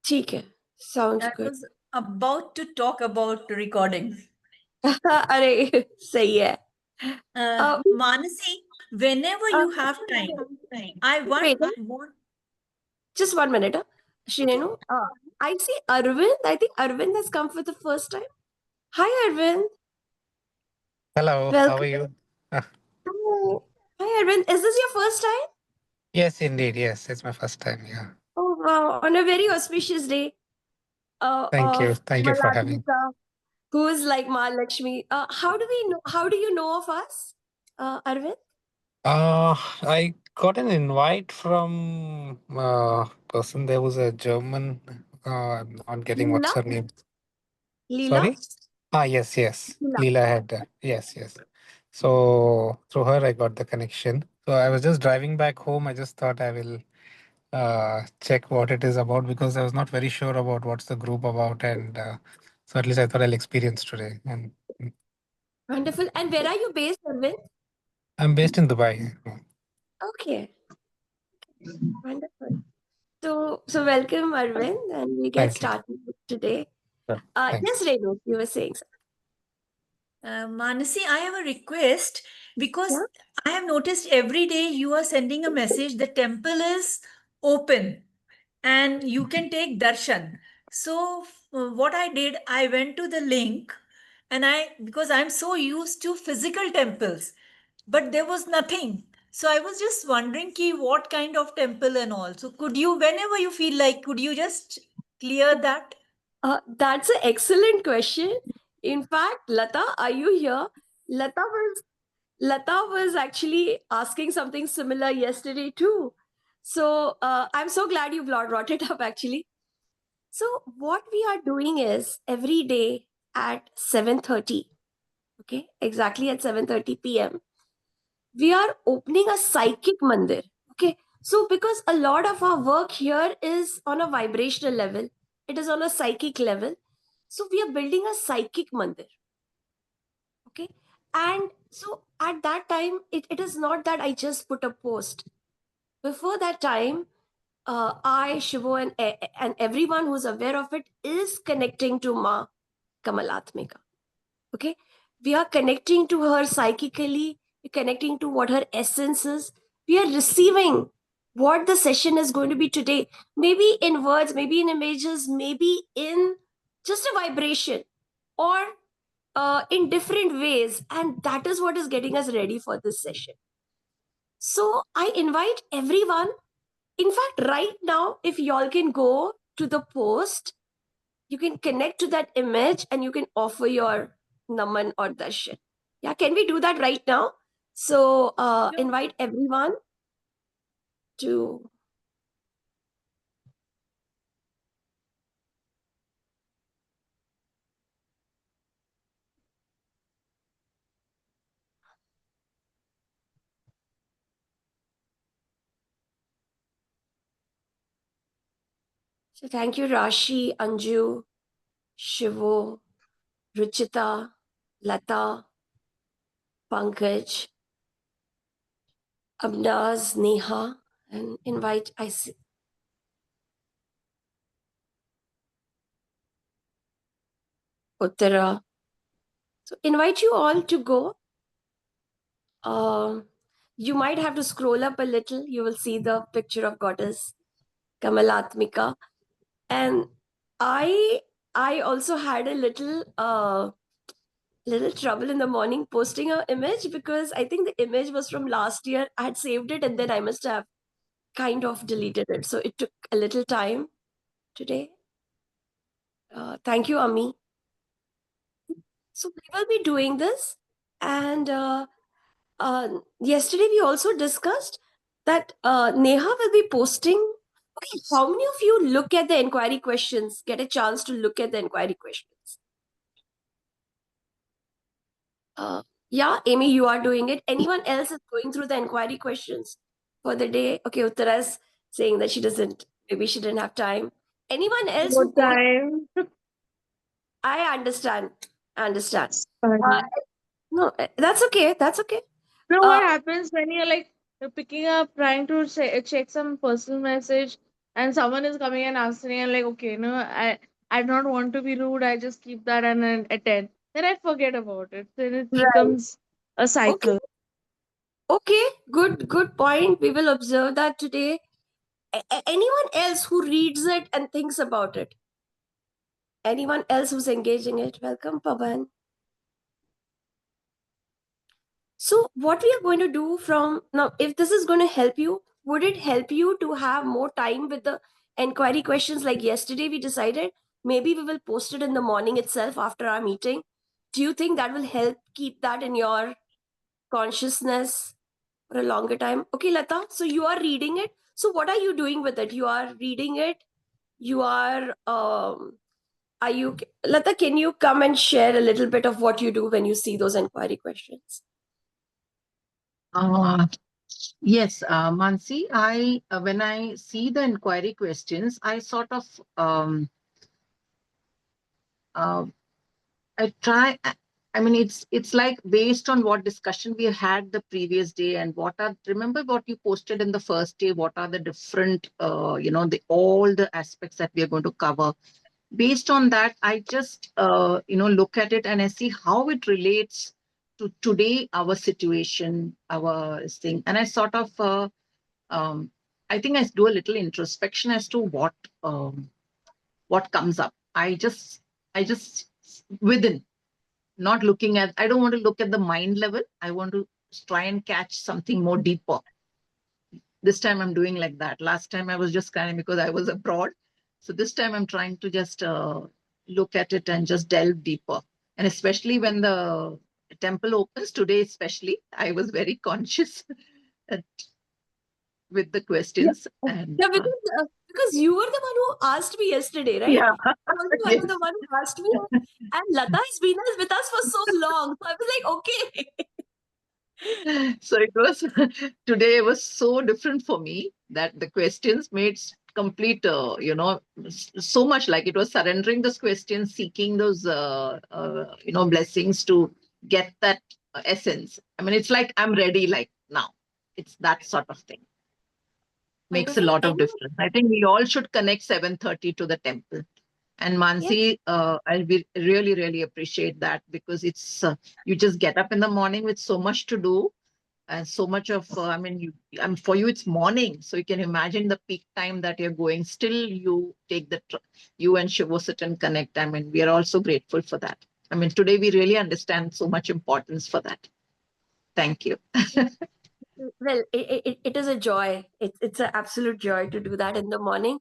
ठीक है, sounds I good. was about to talk about recording. अरे सही है. Manasi, whenever you have time, I Wait, want just 1 minute. Shrenu, I see Arvind. I think Arvind has come for the first time. Hi, Arvind. Hello, how Welcome. are you? Hi. Hi, Arvind. Is this your first time? Yes, indeed. Yes, it's my first time. Yeah. Oh, wow. On a very auspicious day Thank you. of Thank you for having. Malatmika, who is like Mahalakshmi. How do you know of us, Arvind? I got an invite from person. There was a German. I'm not getting what's Leela? her name. Leela? Sorry. Yes, yes. Leela. Leela had. Yes, yes. So through her, I got the connection. So I was just driving back home. I just thought I will check what it is about because I was not very sure about what's the group about, and so at least I thought I'll experience today. And Wonderful. And where are you based, Arvind? I'm based in Dubai. Okay. Wonderful. So welcome, Arvind, and we get Thank you. started today. Sure. Thanks. Yes, Renu, you were saying something. Manasi, I have a request because Yeah? I have noticed every day you are sending a message. The temple is open and you can take darshan. So what I did, I went to the link and because I'm so used to physical temples, but there was nothing. So I was just wondering what kind of temple and all. So could you, whenever you feel like, could you just clear that? That's an excellent question. In fact, Lata, are you here? Lata was actually asking something similar yesterday too. So I'm so glad you brought it up actually. So what we are doing is every day at 7:30, okay, exactly at 7:30 p.m. we are opening a psychic mandir. Okay, so because a lot of our work here is on a vibrational level, it is on a psychic level. So we are building a psychic mandir. Okay, and so at that time, it is not that I just put a post. Before that time, I, Shivo, and everyone who's aware of it is connecting to Ma Kamalatmika. Okay, we are connecting to her psychically, we're connecting to what her essence is, we are receiving what the session is going to be today, maybe in words, maybe in images, maybe in just a vibration, or in different ways, and that is what is getting us ready for this session. So I invite everyone, in fact right now, if y'all can go to the post, you can connect to that image and you can offer your naman or darshan. Yeah, can we do that right now? So invite everyone to. So thank you, Rashi, Anju, Shivo, Ruchita, Lata, Pankaj, Abnaz, Neha, and invite I see. Uttara. So invite you all to go. You might have to scroll up a little. You will see the picture of goddess Kamalatmika. And I also had a little trouble in the morning posting an image because I think the image was from last year. I had saved it and then I must have kind of deleted it. So it took a little time today. Thank you, Ami. So we will be doing this. And yesterday we also discussed that Neha will be posting. Okay, how many of you look at the inquiry questions, get a chance to look at the inquiry questions? Yeah, Amy, you are doing it. Anyone else is going through the inquiry questions for the day? Okay, Uttara is saying that maybe she didn't have time. Anyone else No who goes? time. I understand. Fine. No, that's okay. That's okay. No, what happens when you're like you're picking up, trying to check some personal message, and someone is coming and asking, and like, okay, no, I don't want to be rude. I just keep that and then attend. Then I forget about it. Then it Right. becomes a Okay. cycle. Okay. Good point. We will observe that today. Anyone else who reads it and thinks about it? Anyone else who's engaging it? Welcome, Pavan. So, what we are going to do from now, if this is going to help you, would it help you to have more time with the inquiry questions like yesterday we decided? Maybe we will post it in the morning itself after our meeting. Do you think that will help keep that in your consciousness for a longer time? Okay, Lata, so you are reading it. So, what are you doing with it? You are reading it. You are you, Lata, can you come and share a little bit of what you do when you see those inquiry questions? Yes, Mansi, I when I see the inquiry questions, I sort of uh, I try. I mean, it's like based on what discussion we had the previous day, and what are, remember what you posted in the first day. What are the different, the all the aspects that we are going to cover. Based on that, I just look at it and I see how it relates to today, our situation, our thing, and I sort of. I think I do a little introspection as to what comes up. I just within, not looking at. I don't want to look at the mind level. I want to try and catch something more deeper. This time I'm doing like that. Last time I was just kind of, because I was abroad. So this time I'm trying to just look at it and just delve deeper. And especially when the temple opens today, especially, I was very conscious with the questions. And Yeah, because you were the one who asked me yesterday, right? yeah, I was the yes. one who asked me, and Lata has been with us for so long. So I was like, okay. So it was today was so different for me that the questions made complete, so much like it was surrendering those questions, seeking those, blessings to get that essence. I mean, it's like I'm ready, like now. It's that sort of thing. Makes a Wonderful. lot of difference. I think we all should connect 7:30 to the temple. And Yeah. Mansi, really, really appreciate that, because it's you just get up in the morning with so much to do and so much of. For you it's morning, so you can imagine the peak time that you're going. Still, you take you and Shivo sit and connect. I mean, we are also grateful for that. I mean, today we really understand so much importance for that. Thank you. Well, it is a joy. It's an absolute joy to do that in the morning,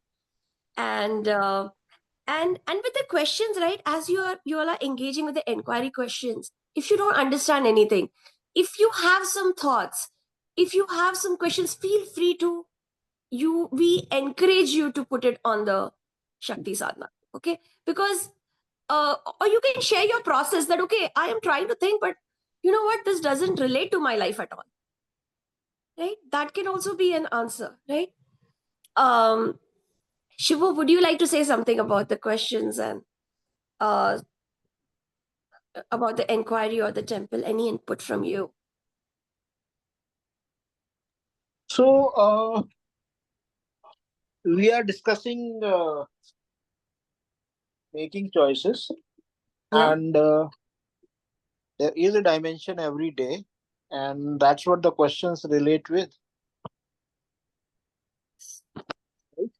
and with the questions, right? As you all are engaging with the inquiry questions, if you don't understand anything, if you have some thoughts, if you have some questions, feel free to we encourage you to put it on the Shakti Sadhana, okay? Because or you can share your process that okay, I am trying to think, but you know what, this doesn't relate to my life at all, right? That can also be an answer, right? um Shivo, would you like to say something about the questions and uh about the inquiry or the temple? Any input from you? So we are discussing making choices, Yeah. and there is a dimension every day, and that's what the questions relate with. Right?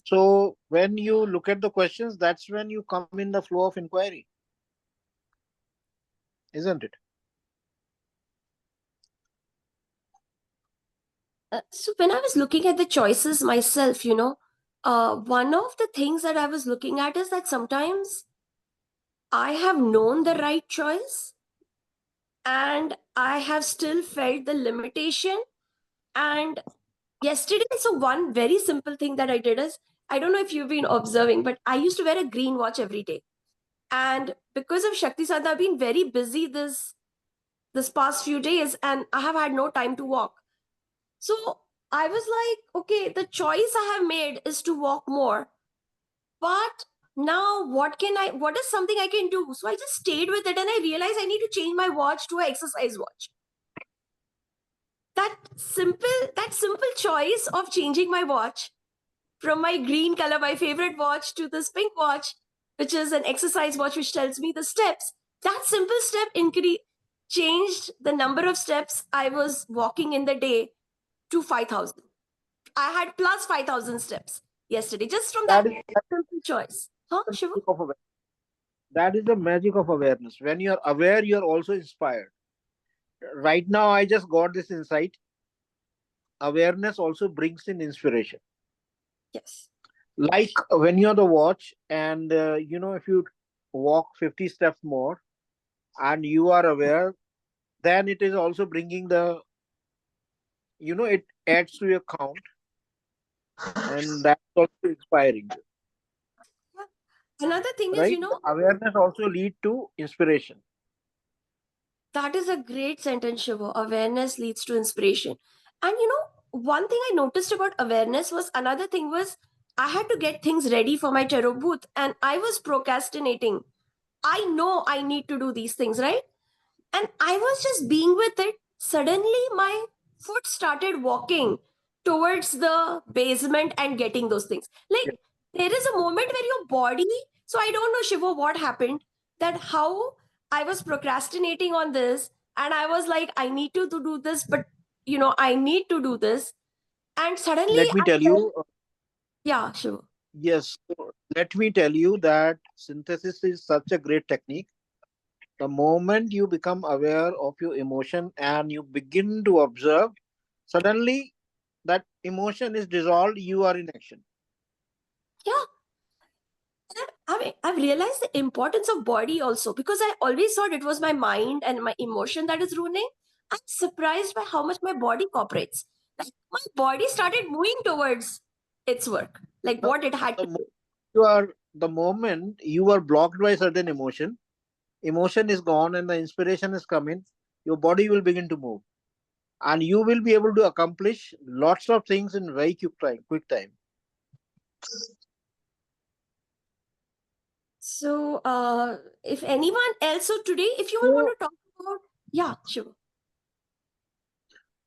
So when you look at the questions, that's when you come in the flow of inquiry, isn't it? So when I was looking at the choices myself, one of the things that I was looking at is that sometimes I have known the right choice and I have still felt the limitation. And yesterday, so one very simple thing that I did is, I don't know if you've been observing, but I used to wear a green watch every day. And because of Shakti Sadhana, I've been very busy this past few days and I have had no time to walk. So I was like, okay, the choice I have made is to walk more. But now what is something I can do? So I just stayed with it and I realized I need to change my watch to an exercise watch. That simple choice of changing my watch from my green color, my favorite watch, to this pink watch, which is an exercise watch which tells me the steps. That simple step changed the number of steps I was walking in the day to 5,000. I had plus 5,000 steps yesterday just from that That is simple choice. Huh, the Shiva? magic of awareness. That is the magic of awareness. When you're aware, you're also inspired. Right now, I just got this insight. Awareness also brings in inspiration. Yes. Like when you're the watch, and if you walk 50 steps more and you are aware, then it is also bringing it adds to your count, and that's also inspiring you, Another thing is, right? The awareness also lead to inspiration. that is a great sentence, Shiva. Awareness leads to inspiration. And one thing I noticed about awareness was another thing was I had to get things ready for my tarot booth and I was procrastinating. I know I need to do these things, right? And I was just being with it. Suddenly, my foot started walking towards the basement and getting those things. Yeah. Like, there is a moment where your body, so I don't know, Shiva, what happened, that how I was procrastinating on this, and I was like, I need to do this, but I need to do this. And suddenly, Let me I tell felt, you, yeah, Shiva. yes, let me tell you that synthesis is such a great technique. The moment you become aware of your emotion and you begin to observe, suddenly that emotion is dissolved, you are in action. Yeah. I've realized the importance of body also because I always thought it was my mind and my emotion that is ruining. I'm surprised by how much my body cooperates. Like my body started moving towards its work, like The, what it had the, to mo- do. the moment you are blocked by certain emotion is gone and the inspiration is coming, your body will begin to move. And you will be able to accomplish lots of things in very quick time. So, if anyone else, so today, if you all So, want to talk about, yeah, sure.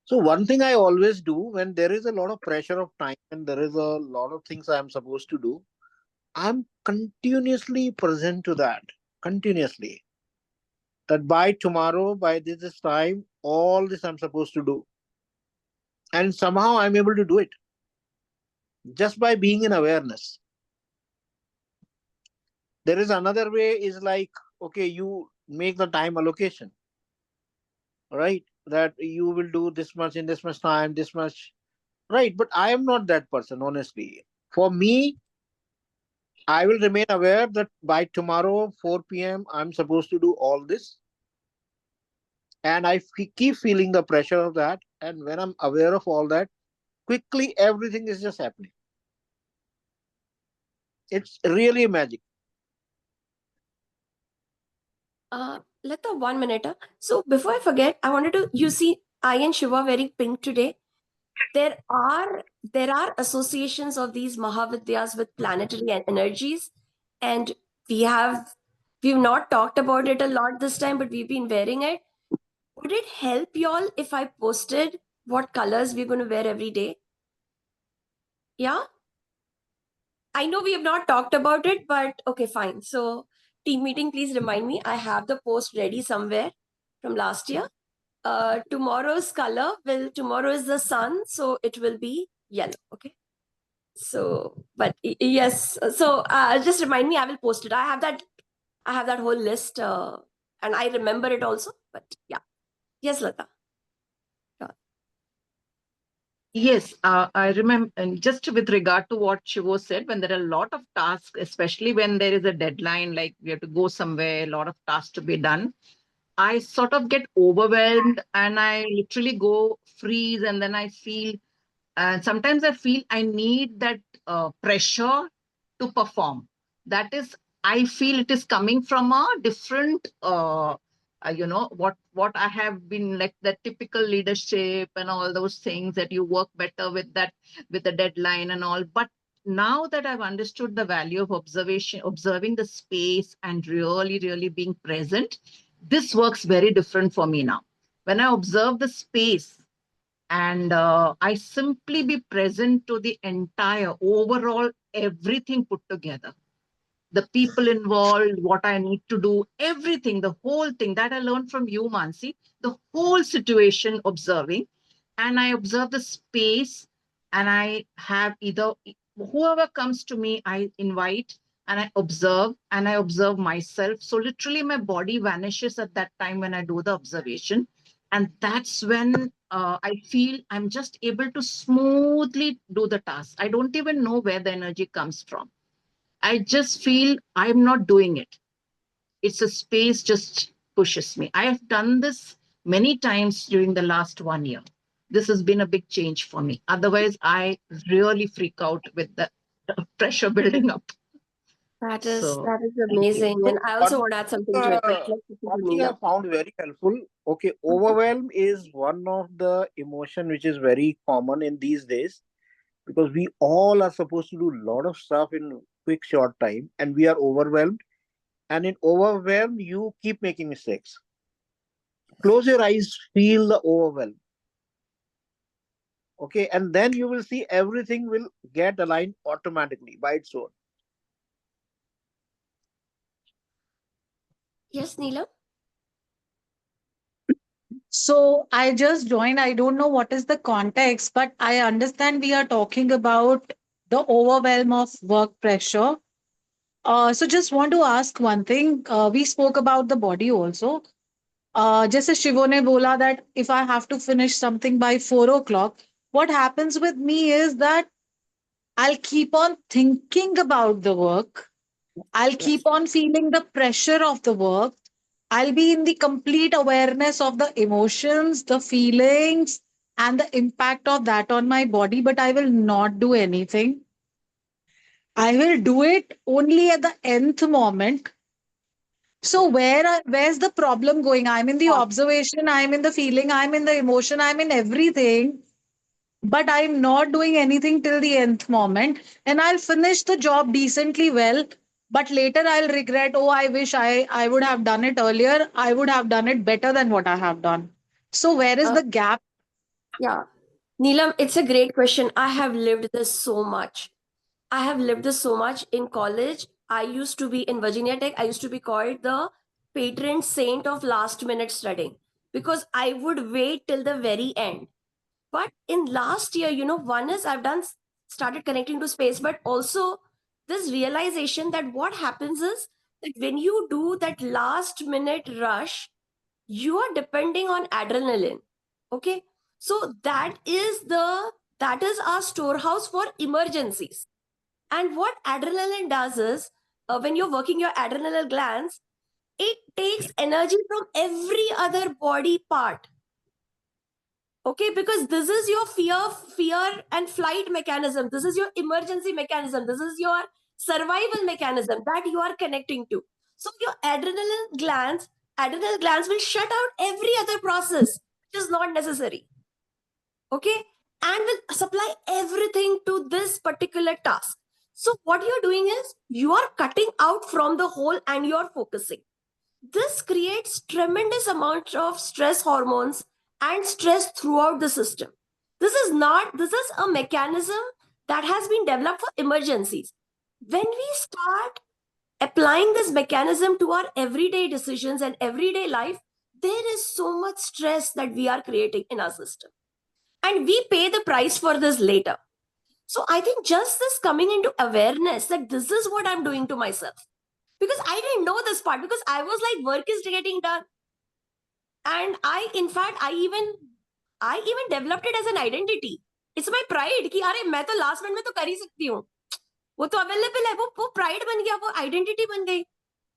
so one thing I always do when there is a lot of pressure of time and there is a lot of things I am supposed to do, I'm continuously present to that. Continuously. That by tomorrow, by this time, all this I'm supposed to do. And somehow I'm able to do it just by being in awareness. There is another way is like, okay, you make the time allocation, right? That you will do this much in this much time, this much, right? But I am not that person, honestly. For me, I will remain aware that by tomorrow, 4 p.m., I'm supposed to do all this. And keep feeling the pressure of that. And when I'm aware of all that, quickly everything is just happening. It's really magic. Lata, 1 minute. So before I forget, I wanted to, you see, I and Shiva very pink today. There are associations of these Mahavidyas with planetary energies, and we've not talked about it a lot this time, but we've been wearing it. Would it help y'all if I posted what colors we're going to wear every day? Yeah, I know we have not talked about it, but okay, fine. So team meeting, please remind me. I have the post ready somewhere from last year. Tomorrow's color tomorrow is the sun, so it will be yellow. Okay. So, but yes, so just remind me. I will post it. I have that whole list, and I remember it also. But yeah, yes, Lata. Yeah. Yes, I remember, and just with regard to what Shivo said, when there are a lot of tasks, especially when there is a deadline, like we have to go somewhere, a lot of tasks to be done, I sort of get overwhelmed and I literally go freeze, and then I feel, and sometimes I feel I need that pressure to perform. That is, I feel it is coming from a different what I have been, like the typical leadership and all those things, that you work better with that, with the deadline and all. But now that I've understood the value of observing the space and really being present, this works very different for me now. When I observe the space, And I simply be present to the entire overall everything put together, the people involved, what I need to do, everything, the whole thing that I learned from you, Mansi, the whole situation observing. And I observe the space, and I have either whoever comes to me, I invite and I observe myself. So literally my body vanishes at that time when I do the observation. And that's when I feel I'm just able to smoothly do the task. I don't even know where the energy comes from. I just feel I'm not doing it. It's a space just pushes me. I have done this many times during the last 1 year. This has been a big change for me. Otherwise, I really freak out with the pressure building up. So That is thank you. amazing. So And I also one want to add something to it. But let's listen one to thing I Neelam. found very helpful. Okay, overwhelm is one of the emotion which is very common in these days, because we all are supposed to do a lot of stuff in quick short time, and we are overwhelmed. And in overwhelm, you keep making mistakes. Close your eyes, feel the overwhelm. Okay, and then you will see everything will get aligned automatically by its own. Yes, Neelam? So I just joined. I don't know what is the context, but I understand we are talking about the overwhelm of work pressure. So just want to ask one thing. We spoke about the body also. जैसे शिवो ने बोला that if I have to finish something by 4 o'clock, what happens with me is that I'll keep on thinking about the work. I'll Yes. keep on feeling the pressure of the work. I'll be in the complete awareness of the emotions, the feelings, and the impact of that on my body, but I will not do anything. I will do it only at the nth moment. So where's the problem going? I'm in the observation, I'm in the feeling, I'm in the emotion, I'm in everything, but I'm not doing anything till the nth moment. And I'll finish the job decently well, but later I'll regret, oh, I wish I would have done it earlier. I would have done it better than what I have done. So where is Uh, the gap? yeah. Neelam, it's a great question. I have lived this so much. I have lived this so much in college. I used to be in Virginia Tech. I used to be called the patron saint of last minute studying because I would wait till the very end. But in last year, one is I've done started connecting to space, but also this realization that what happens is that when you do that last minute rush, you are depending on adrenaline. Okay. So that is our storehouse for emergencies. And what adrenaline does is, when you're working your adrenal glands, it takes energy from every other body part. Okay, because this is your fear and flight mechanism. This is your emergency mechanism. This is your survival mechanism that you are connecting to. So your adrenal glands will shut out every other process which is not necessary. Okay, and will supply everything to this particular task. So what you're doing is you are cutting out from the whole and you're focusing. This creates tremendous amount of stress hormones and stress throughout the system. This is a mechanism that has been developed for emergencies. When we start applying this mechanism to our everyday decisions and everyday life, there is so much stress that we are creating in our system, and we pay the price for this later. So I think just this coming into awareness that this is what I'm doing to myself, because I didn't know this part, because I was like, work is getting done. And in fact, I even developed it as an identity. It's my pride कि अरे मैं तो last minute में तो कर ही सकती हूँ, वो तो अवेलेबल है, वो प्राइड बन गया, वो आइडेंटिटी बन गई,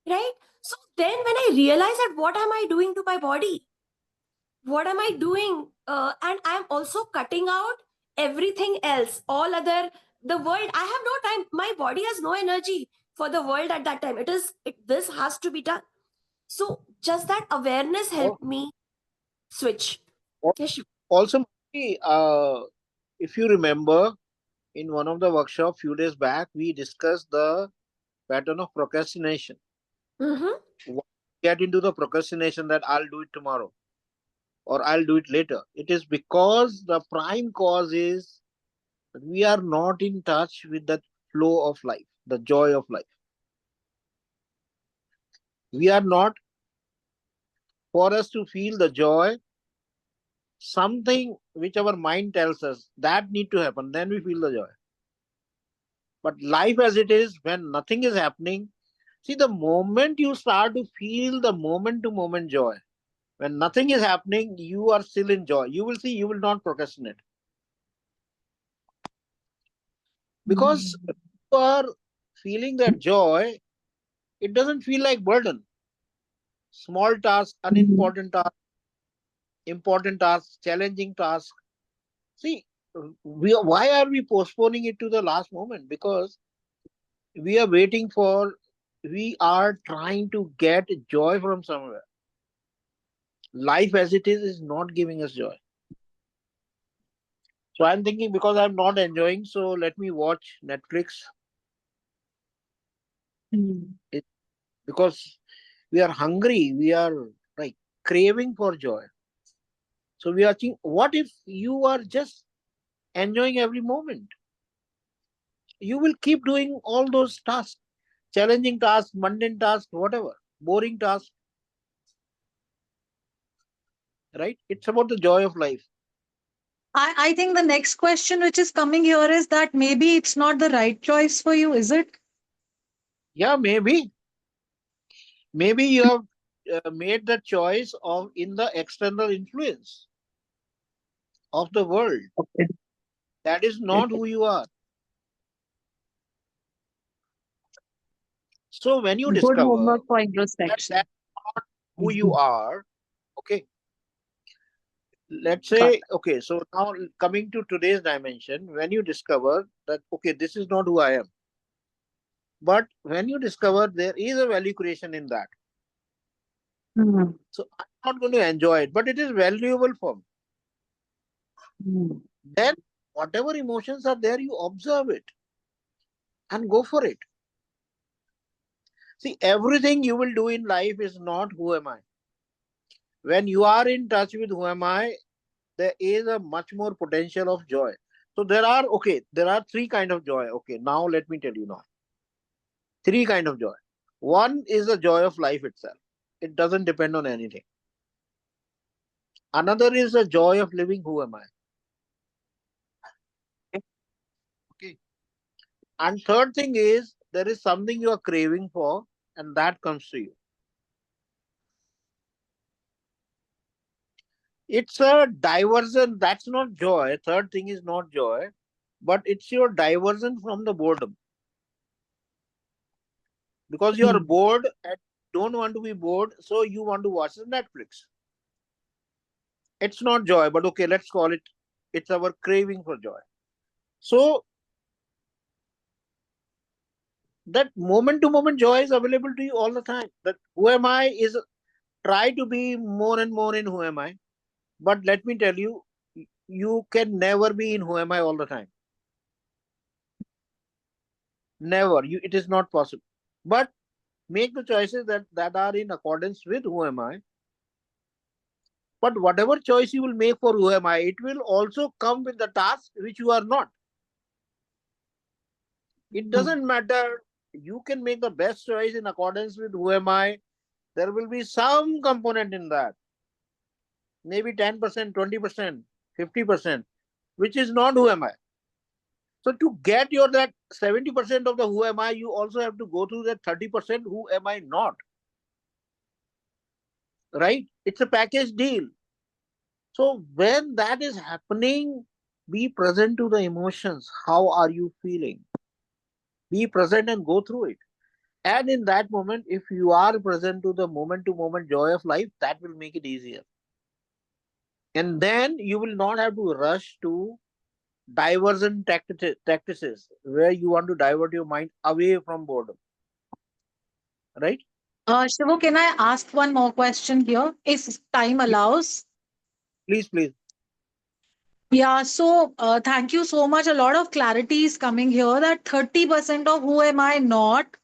right? So then when I realized that what am I doing to my body, what am I doing, and I'm also cutting out everything else, all other, the world, I have no time, my body has no energy for the world at that time. This has to be done. So just that awareness Al- helped me switch. al- Yes, Also, if you remember, in one of the workshops few days back, we discussed the pattern of procrastination. mm-hmm. Get into the procrastination that I'll do it tomorrow. or I'll do it later. It is because the prime cause is that we are not in touch with that flow of life, the joy of life. We are not, for us to feel the joy, something which our mind tells us that need to happen, then we feel the joy. But life as it is, when nothing is happening, see, the moment you start to feel the moment to moment joy, when nothing is happening, you are still in joy. You will see, you will not procrastinate. Because you are feeling that joy, it doesn't feel like burden. Small tasks, unimportant tasks, important tasks, challenging tasks. See, why are we postponing it to the last moment? Because we are waiting for, we are trying to get joy from somewhere. Life as it is not giving us joy. So I'm thinking, because I'm not enjoying, so let me watch Netflix. Because we are hungry, we are like craving for joy. So we are thinking, what if you are just enjoying every moment? You will keep doing all those tasks, challenging tasks, mundane tasks, whatever, boring tasks, right? It's about the joy of life. I think the next question which is coming here is that maybe it's not the right choice for you, is it? Yeah, maybe. Maybe you have made the choice of in the external influence of the world. Okay. That is not who you are. So when you Good discover homework for that introspection. that's not who you are, okay, let's Got say, okay, so now coming to today's dimension, when you discover that, okay, this is not who I am, but when you discover there is a value creation in that, it. so I'm not going to enjoy it, but it is valuable for me. Then whatever emotions are there, you observe it and go for it. See, everything you will do in life is not who am I. When you are in touch with who am I, there is a much more potential of joy. So there are three kind of joy. Okay, now let me tell you now. Three kind of joy. One is the joy of life itself. It doesn't depend on anything. Another is the joy of living who am I. Okay. And third thing is there is something you are craving for and that comes to you. It's a diversion. That's not joy. Third thing is not joy, but it's your diversion from the boredom. Because you are bored and don't want to be bored, so you want to watch the Netflix. It's not joy, but okay, let's call it, it's our craving for joy. So that moment to moment joy is available to you all the time. That who am I is, try to be more and more in who am I. But let me tell you, you can never be in who am I all the time. Never. It is not possible. But make the choices that are in accordance with who am I. But whatever choice you will make for who am I, it will also come with the task which you are not. It doesn't matter. You can make the best choice in accordance with who am I. There will be some component in that. Maybe 10%, 20%, 50%, which is not who am I. So to get your that 70% of the who am I, you also have to go through that 30% who am I not. Right? It's a package deal. So when that is happening, be present to the emotions. How are you feeling? Be present and go through it. And in that moment, if you are present to the moment joy of life, that will make it easier. And then you will not have to rush to diversion tactics where you want to divert your mind away from boredom. Right? Shivo, can I ask one more question here, if time allows? Please, please. Yeah, so thank you so much. A lot of clarity is coming here that 30% of who am I not,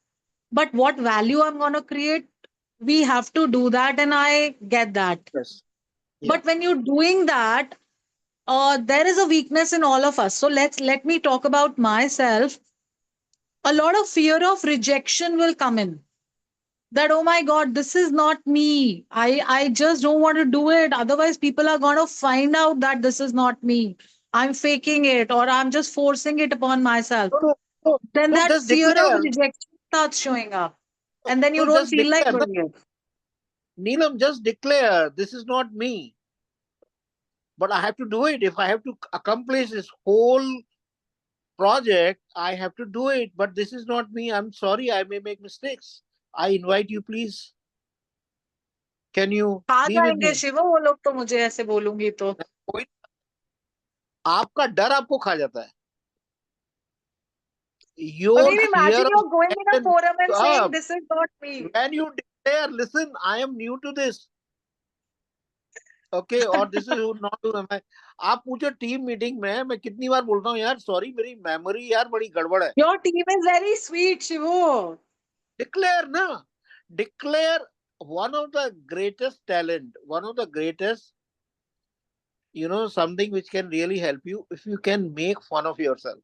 but what value I'm going to create, we have to do that. And I get that. Yes. But when you're doing that, there is a weakness in all of us. So let me talk about myself. A lot of fear of rejection will come in. That, oh my God, this is not me. I just don't want to do it. Otherwise, people are going to find out that this is not me. I'm faking it, or I'm just forcing it upon myself. No, no, no, Then no, that just fear of declare. rejection starts showing up. And then you No, don't just feel like declare. doing it. Neelam, just declare, this is not me. But I have to do it. If I have to accomplish this whole project, I have to do it. But this is not me. I'm sorry, I may make mistakes. I invite you, please. Can you खा be with जाएंगे me? शिवो वो लोग तो मुझे ऐसे बोलूंगी तो. आपका डर आपको खा जाता है. But Your maybe fear imagine of you're going in a rejection. forum and saying, this is not me. When you declare, listen, I am new to this. Okay, or this is not who am I. आप पूछो team meeting में मैं कितनी बार बोलता हूँ यार sorry मेरी memory यार बड़ी गड़बड़ है. Your team is very sweet, Shivo. Declare na. Declare one of the greatest talent, one of the greatest, something which can really help you if you can make fun of yourself.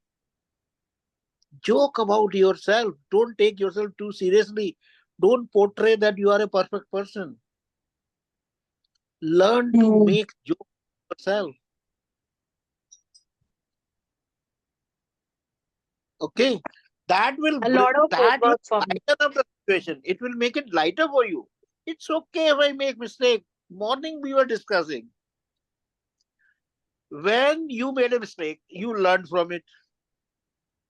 Joke about yourself. Don't take yourself too seriously. Don't portray that you are a perfect person. Learn to make jokes of yourself. Okay. That will lot of homework for me. lighten up the situation. It will make it lighter for you. It's okay if I make mistake. Morning we were discussing. When you made a mistake, you learned from it.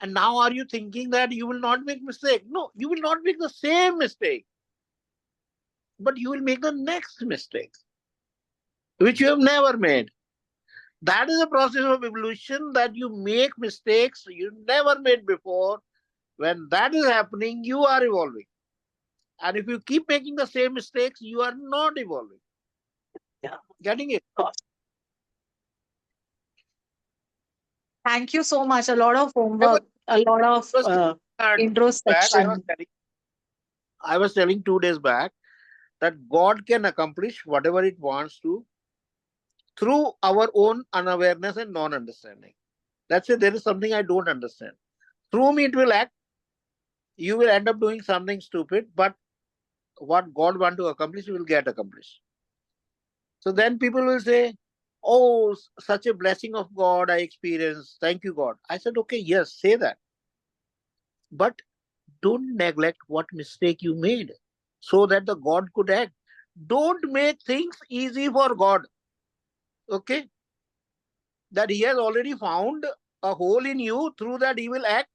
And now are you thinking that you will not make mistake? No, you will not make the same mistake. But you will make the next mistake, which you have never made. That is a process of evolution, that you make mistakes you never made before. When that is happening, you are evolving. And if you keep making the same mistakes, you are not evolving. Yeah. Getting it? Thank you so much. A lot of homework, a lot of introspection. I was telling 2 days back that God can accomplish whatever it wants to through our own unawareness and non-understanding. Let's say there is something I don't understand. Through me it will act. You will end up doing something stupid, but what God wants to accomplish, you will get accomplished. So then people will say, oh, such a blessing of God I experienced. Thank you, God. I said, okay, yes, say that. But don't neglect what mistake you made so that the God could act. Don't make things easy for God. Okay? That he has already found a hole in you, through that he will act.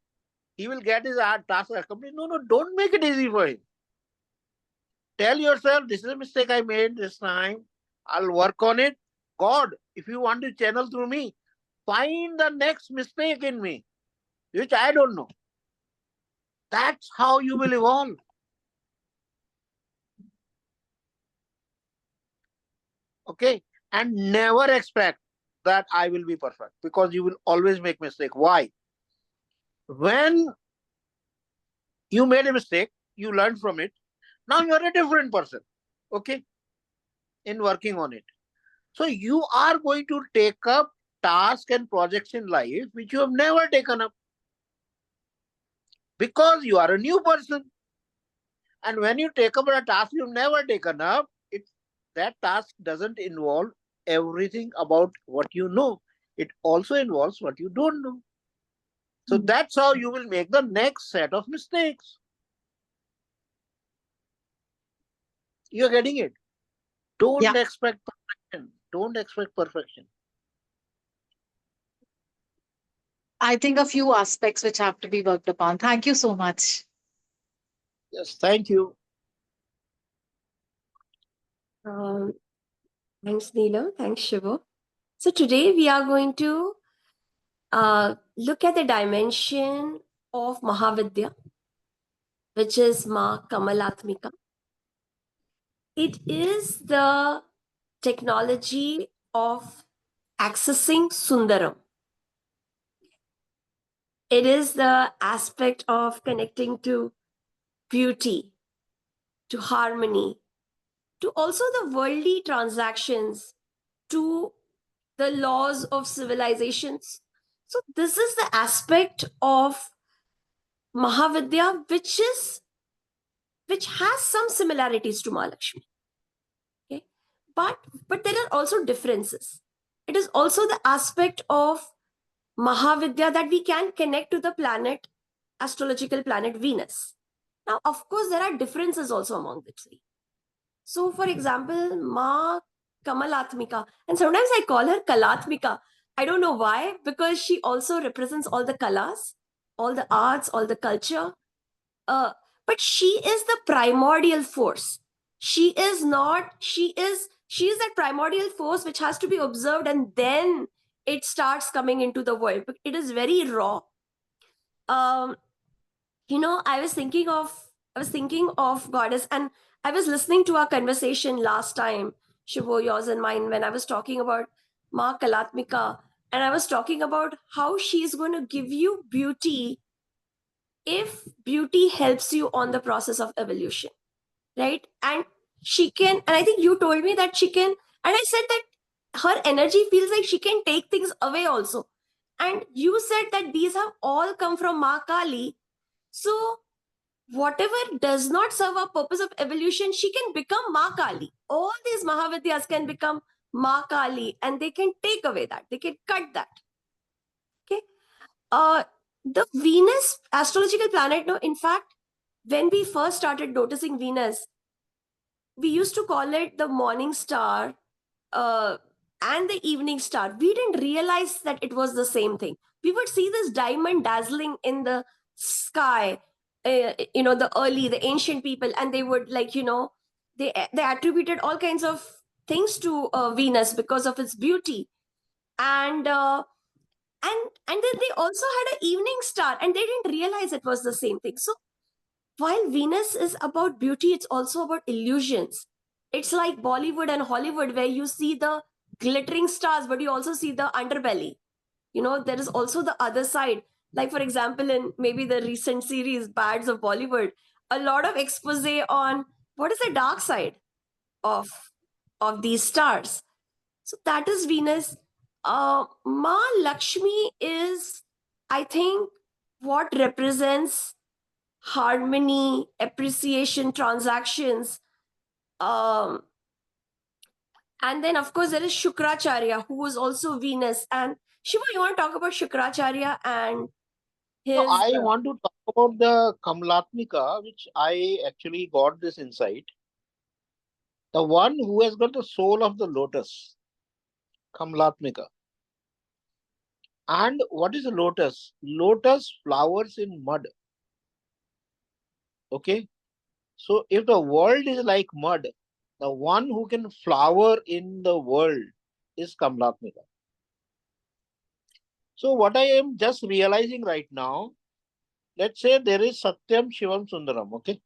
He will get his task accomplished. No, don't make it easy for him. Tell yourself, this is a mistake I made this time. I'll work on it. God, if you want to channel through me, find the next mistake in me, which I don't know. That's how you will evolve. Okay? And never expect that I will be perfect, because you will always make mistake. Why? When you made a mistake, you learned from it. Now you are a different person. Okay? In working on it. So you are going to take up tasks and projects in life which you have never taken up, because you are a new person. And when you take up a task you've never taken up, that task doesn't involve everything about what you know. It also involves what you don't know. So that's how you will make the next set of mistakes. You're getting it? Don't expect perfection. Don't expect perfection. I think a few aspects which have to be worked upon. Thank you so much. Yes, thank you. Thanks, Neelam. Thanks, Shivo. So today we are going to look at the dimension of Mahavidya, which is Ma Kamalatmika. It is the technology of accessing Sundaram. It is the aspect of connecting to beauty, to harmony, to also the worldly transactions to the laws of civilizations. So this is the aspect of Mahavidya which has some similarities to Mahalakshmi. Okay, but there are also differences. It is also the aspect of Mahavidya that we can connect to the planet, astrological planet Venus. Now, of course, there are differences also among the three. So, for example, Ma Kamalatmika, and sometimes I call her Kalatmika. I don't know why, because she also represents all the kalas, all the arts, all the culture. Uh, but she is the primordial force. She is not, she is that primordial force which has to be observed and then it starts coming into the world. But it is very raw. Um, I was thinking of goddess, and I was listening to our conversation last time, Shivo, yours and mine, when I was talking about Ma Kalatmika, and I was talking about how she's going to give you beauty if beauty helps you on the process of evolution, right? And she can, and I think you told me that she can, and I said that her energy feels like she can take things away also. And you said that these have all come from Ma Kali. So whatever does not serve a purpose of evolution, she can become Ma Kali. All these Mahavidyas can become Ma Kali and they can take away that. They can cut that. Okay. The Venus astrological planet, no, in fact, when we first started noticing Venus, we used to call it the morning star and the evening star. We didn't realize that it was the same thing. We would see this diamond dazzling in the sky, the ancient people, and they would they attributed all kinds of things to Venus because of its beauty, and then they also had an evening star, and they didn't realize it was the same thing. So while Venus is about beauty, it's also about illusions. It's like Bollywood and Hollywood, where you see the glittering stars, but you also see the underbelly. There is also the other side. Like, for example, in maybe the recent series, Bads of Bollywood, a lot of expose on what is the dark side of these stars. So that is Venus. Ma Lakshmi is, I think, what represents harmony, appreciation, transactions. Um, and then, of course, there is Shukracharya, who is also Venus. And Shiva, you want to talk about Shukracharya and So his. I want to talk about the Kamalatmika, which I actually got this insight. The one who has got the soul of the lotus, Kamalatmika. And what is a lotus? Lotus flowers in mud. Okay. So if the world is like mud, the one who can flower in the world is Kamalatmika. So what I am just realizing right now, let's say there is Satyam, Shivam, Sundaram. Okay.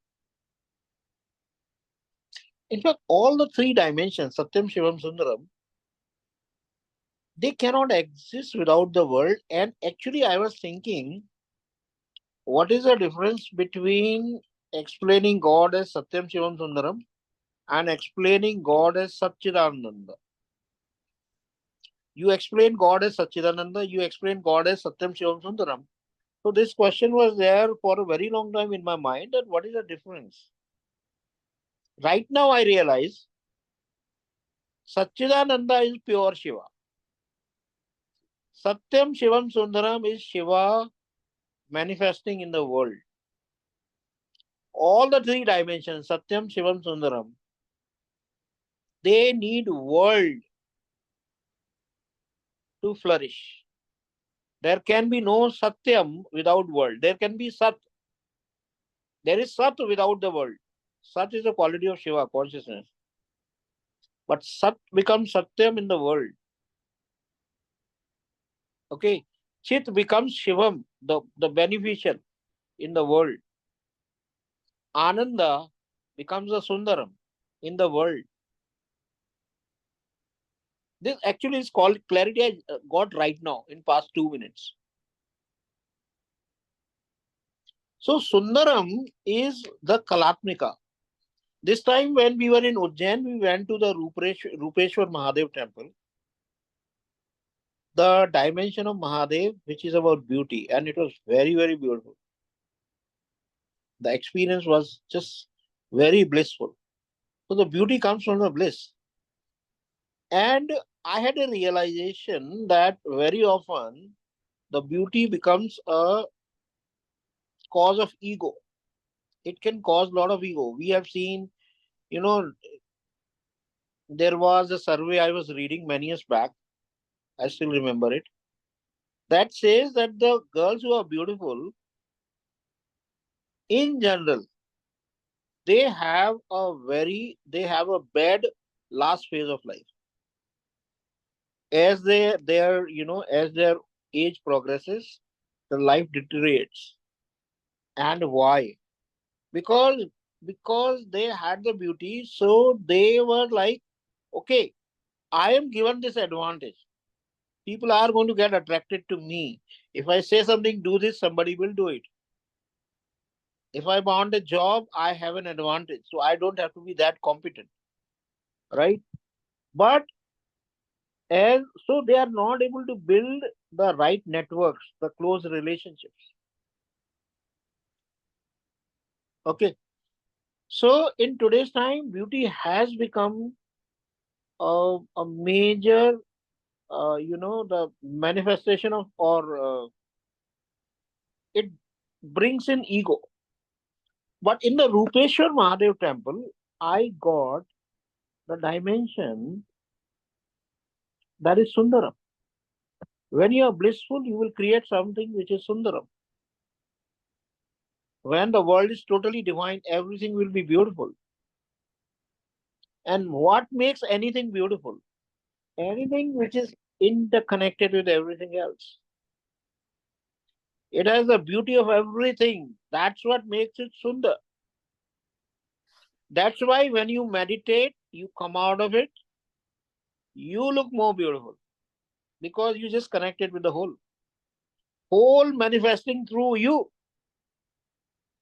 In fact, all the three dimensions, Satyam, Shivam, Sundaram, they cannot exist without the world. And actually, I was thinking, what is the difference between explaining God as Satyam, Shivam, Sundaram and explaining God as Satchidananda? You explain God as Satchidananda, you explain God as Satyam, Shivam, Sundaram. So this question was there for a very long time in my mind, that what is the difference? Right now I realize Satchidananda is pure Shiva. Satyam, Shivam, Sundaram is Shiva manifesting in the world. All the three dimensions, Satyam, Shivam, Sundaram, they need world to flourish. There can be no Satyam without world. There can be Sat. There is Sat without the world. Sat is a quality of Shiva, consciousness. But Sat becomes Satyam in the world. Okay. Chit becomes Shivam, the beneficial in the world. Ananda becomes a Sundaram in the world. This actually is called clarity I got right now in past 2 minutes. So Sundaram is the Kalatmika. This time when we were in Ujjain, we went to the Rupeshwar Mahadev temple. the dimension of Mahadev, which is about beauty, and it was very, very beautiful. The experience was just very blissful. So the beauty comes from the bliss. And I had a realization that very often the beauty becomes a cause of ego. It can cause a lot of ego. We have seen, there was a survey I was reading many years back. I still remember it. That says that the girls who are beautiful, in general, they have a bad last phase of life. As as their age progresses, the life deteriorates. And why? Because they had the beauty, so they were like, okay, I am given this advantage. People are going to get attracted to me. If I say something, do this, somebody will do it. If I want a job, I have an advantage. So I don't have to be that competent. Right? But and so they are not able to build the right networks, the close relationships. Okay. So in today's time, beauty has become a major, the manifestation of, or it brings in ego. But in the Rupeshwar Mahadev temple, I got the dimension that is Sundaram. When you are blissful, you will create something which is Sundaram. When the world is totally divine, everything will be beautiful. And what makes anything beautiful? Anything which is interconnected with everything else. It has the beauty of everything. That's what makes it Sundar. That's why when you meditate, you come out of it, you look more beautiful. Because you just connected with the whole. Whole manifesting through you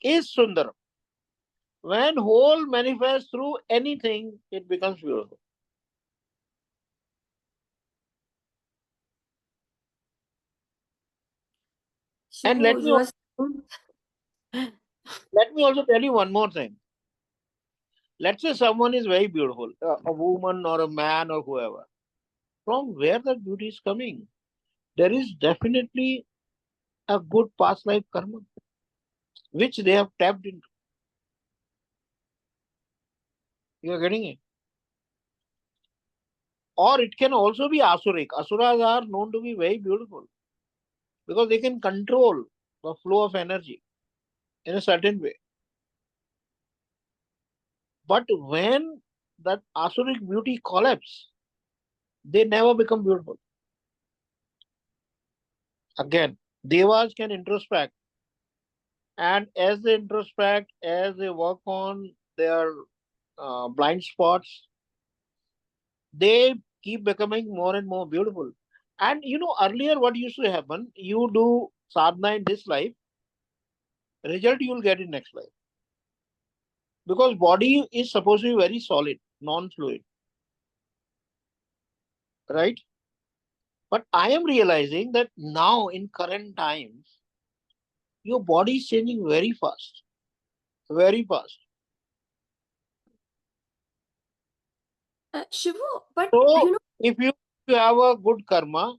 is Sundaram. When whole manifests through anything, it becomes beautiful. And Shivo, you are let me also tell you one more thing. Let's say someone is very beautiful, a woman or a man or whoever. From where that beauty is coming? There is definitely a good past life karma, which they have tapped into. You are getting it? Or it can also be Asuric. Asuras are known to be very beautiful because they can control the flow of energy in a certain way. But when that Asuric beauty collapses, they never become beautiful. Again, Devas can introspect, and as they introspect, as they work on their blind spots, they keep becoming more and more beautiful. And earlier what used to happen, you do sadhana in this life, result you will get in next life. Because body is supposed to be very solid, non-fluid. Right? But I am realizing that now in current times, your body is changing very fast. Very fast. Shivo, but So if you have a good karma,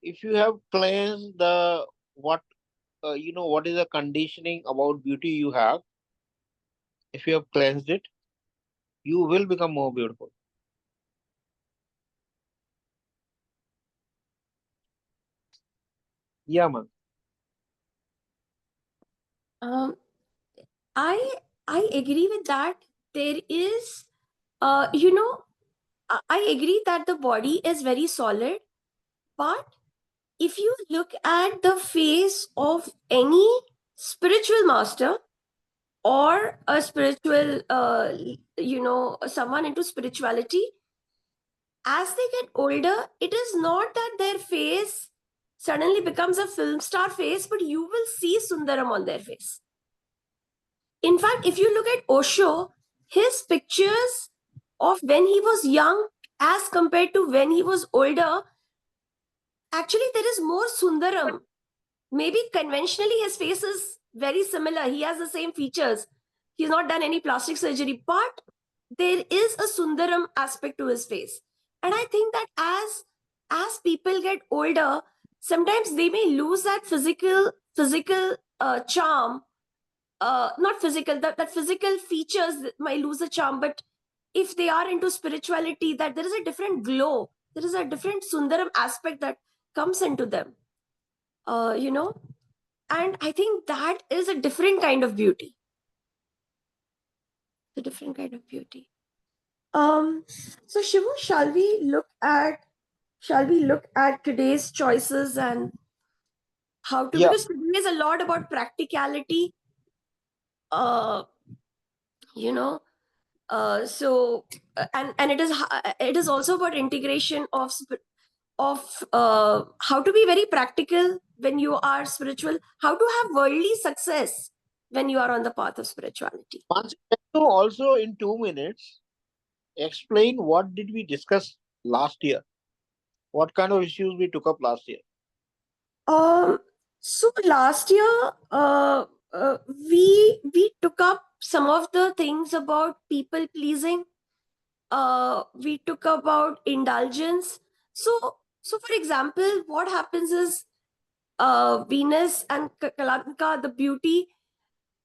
if you have cleansed the what what is the conditioning about beauty you have, if you have cleansed it, you will become more beautiful. Yeah, man. um, I agree with that. There is, I agree that the body is very solid, but if you look at the face of any spiritual master or a spiritual, someone into spirituality, as they get older, it is not that their face suddenly becomes a film star face, but you will see Sundaram on their face. In fact, if you look at Osho, his pictures of when he was young as compared to when he was older, actually there is more Sundaram. Maybe conventionally his face is very similar. He has the same features. He's not done any plastic surgery, but there is a Sundaram aspect to his face. And I think that as people get older, sometimes they may lose that physical charm. Not physical, that physical features might lose the charm, but if they are into spirituality, that there is a different glow, there is a different Sundaram aspect that comes into them. You know, and I think that is a different kind of beauty. A different kind of beauty. So Shivu, shall we look at today's choices and how to, Yeah. because today is a lot about practicality. Uh, you know, and it is also about integration of how to be very practical when you are spiritual, how to have worldly success when you are on the path of spirituality. Mansi, can you also in 2 minutes explain what did we discuss last year? What kind of issues we took up last year? So last year, we took up some of the things about people pleasing. We took about indulgence. So for example, what happens is Venus and Kalanka, the beauty,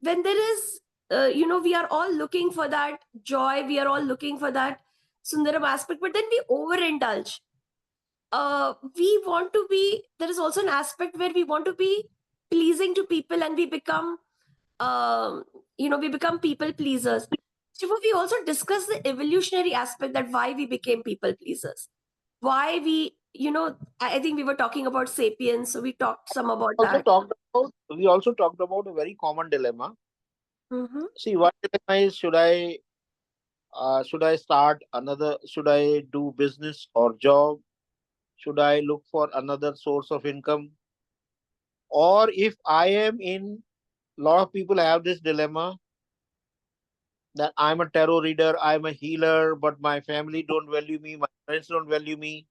when there is, we are all looking for that joy, we are all looking for that Sundaram aspect, but then we overindulge. We want to be, there is also an aspect where we want to be pleasing to people and we become, we become people pleasers. Shiva, we also discuss the evolutionary aspect, that why we became people pleasers. Why we, I think we were talking about sapiens, so we talked some about that. We also talked about a very common dilemma. Mm-hmm. See, one dilemma is should I start another, should I do business or job? Should I look for another source of income? Or if I am in, a lot of people have this dilemma that I'm a tarot reader, I'm a healer, but my family don't value me, my friends don't value me.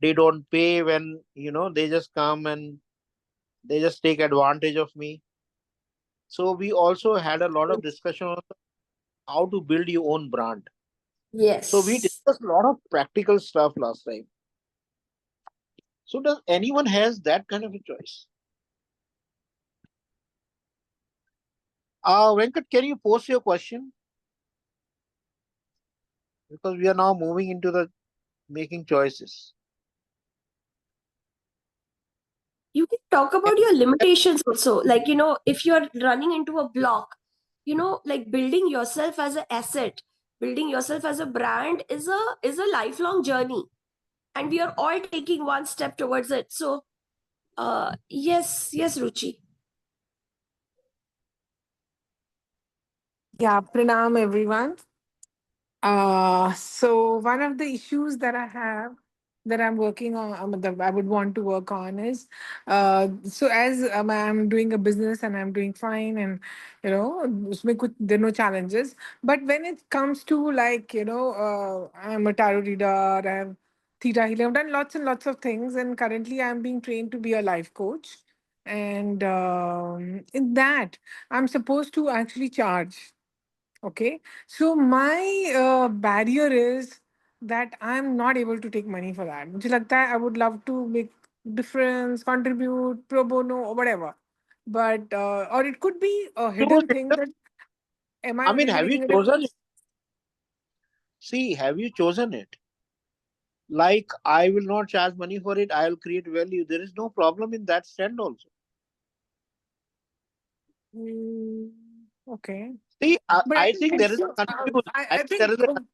They don't pay when, they just come and they just take advantage of me. So we also had a lot of discussion on how to build your own brand. So we Yes. discussed a lot of practical stuff last time. So does anyone has that kind of a choice? Venkat, can you post your question? Because we are now moving into the making choices. You can talk about your limitations also. Like, if you're running into a block, like building yourself as an asset, building yourself as a brand is a lifelong journey. And we are all taking one step towards it. So yes, Ruchi. Yeah, pranam everyone. So one of the issues that I have that I'm working on, that I would want to work on is, so as I'm doing a business and I'm doing fine, and there are no challenges. But when it comes to I'm a tarot reader, I have theta healing, I've done lots and lots of things, and currently I'm being trained to be a life coach, and in that I'm supposed to actually charge. Okay. So my barrier is that I'm not able to take money for that. मुझे लगता है I would love to make difference, contribute, pro bono, or whatever. But or it could be a hidden thing that am I really Have you making a chosen difference? it? See, have you chosen it? Like, I will not charge money for it, I will create value. There is no problem in that stand also. Mm, okay. See, But I think there is so, a confusion. I I think there think is a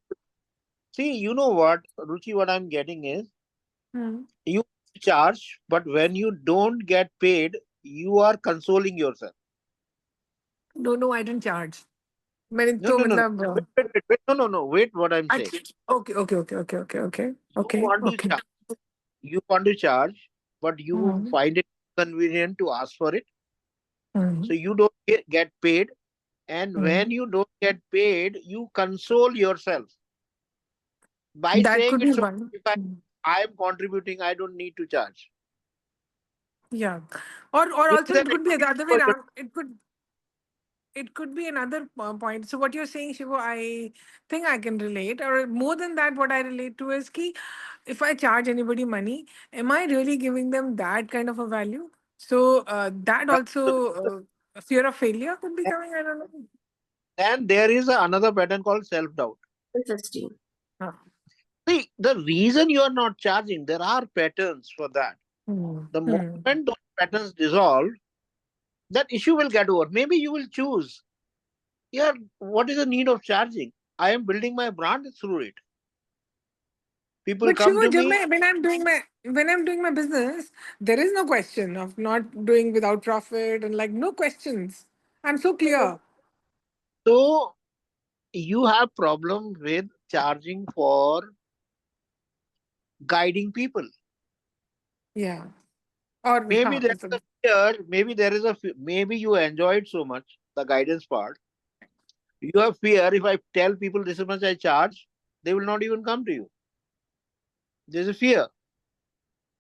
see, you know what, Ruchi, what I'm getting is hmm. you charge, but when you don't get paid, you are consoling yourself. No, I didn't charge. मैंने No, तो no, no, no. मतलब Wait. No. Wait, what I'm saying. okay. You want to charge, but you Hmm. find it convenient to ask for it. Hmm. So you don't get paid. And Hmm. when you don't get paid, you console yourself by That saying could be it's okay. one. If I am contributing, I don't need to charge. Yeah. Or Is also there it could be the other way around. It could be another point. So what you're saying, Shivo, I think I can relate. Or more than that, what I relate to is ki if I charge anybody money, am I really giving them that kind of a value? So that also a fear of failure could be coming. I don't know. Then there is another pattern called self-doubt. Interesting. Huh. See, the reason you are not charging, there are patterns for that. Hmm. The Hmm. moment those patterns dissolve, that issue will get over. Maybe you will choose, yeah, what is the need of charging? I am building my brand through it. People But come Shivo, to me. when I'm doing my business, there is no question of not doing without profit and like no questions. I'm so clear. So you have problem with charging for guiding people. Yeah. Or Maybe there is a fear, maybe there is a maybe you enjoyed so much the guidance part. You have fear, if I tell people this is much I charge, they will not even come to you. There's a fear.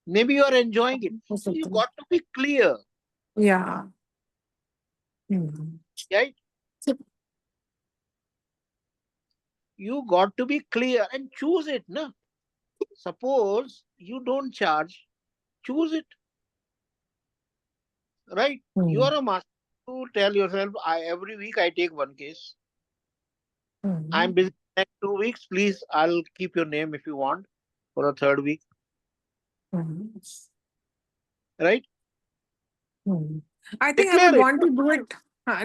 Maybe you are enjoying it. So you got to be clear, yeah. Hmm. right? So- You got to be clear and choose it. No? Suppose you don't charge, choose it, right? You Hmm. are a master to tell yourself, I every week I take one case. I'm Hmm. busy next 2 weeks. Please, I'll keep your name if you want for a third week, Hmm. right? Hmm. I think I would Declare it. want to do it.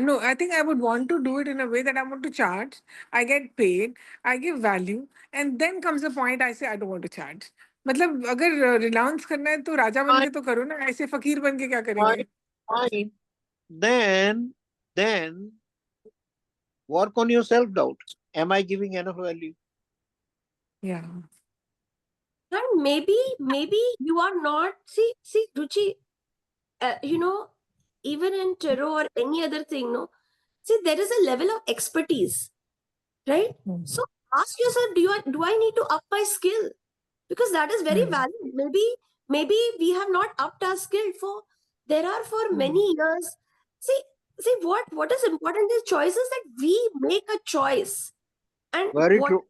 No, I think I would want to do it in a way that I want to charge. I get paid. I give value, and then comes the point I say I don't want to charge. मतलब अगर रिलाउंस करना है तो राजा बन Fine, के तो करो ना ऐसे फकीर बन के क्या fine, करेंगे. fine. Then work on your self doubt. Am I giving enough value? Yeah. And maybe you are not. See, Ruchi. Even in tarot or any other thing, no. See, there is a level of expertise, right? Hmm. So ask yourself, do I need to up my skill? Because that is very Hmm. valid. Maybe we have not upped our skill for Hmm. many years. See, what is important is choices, that we make a choice. And Very true.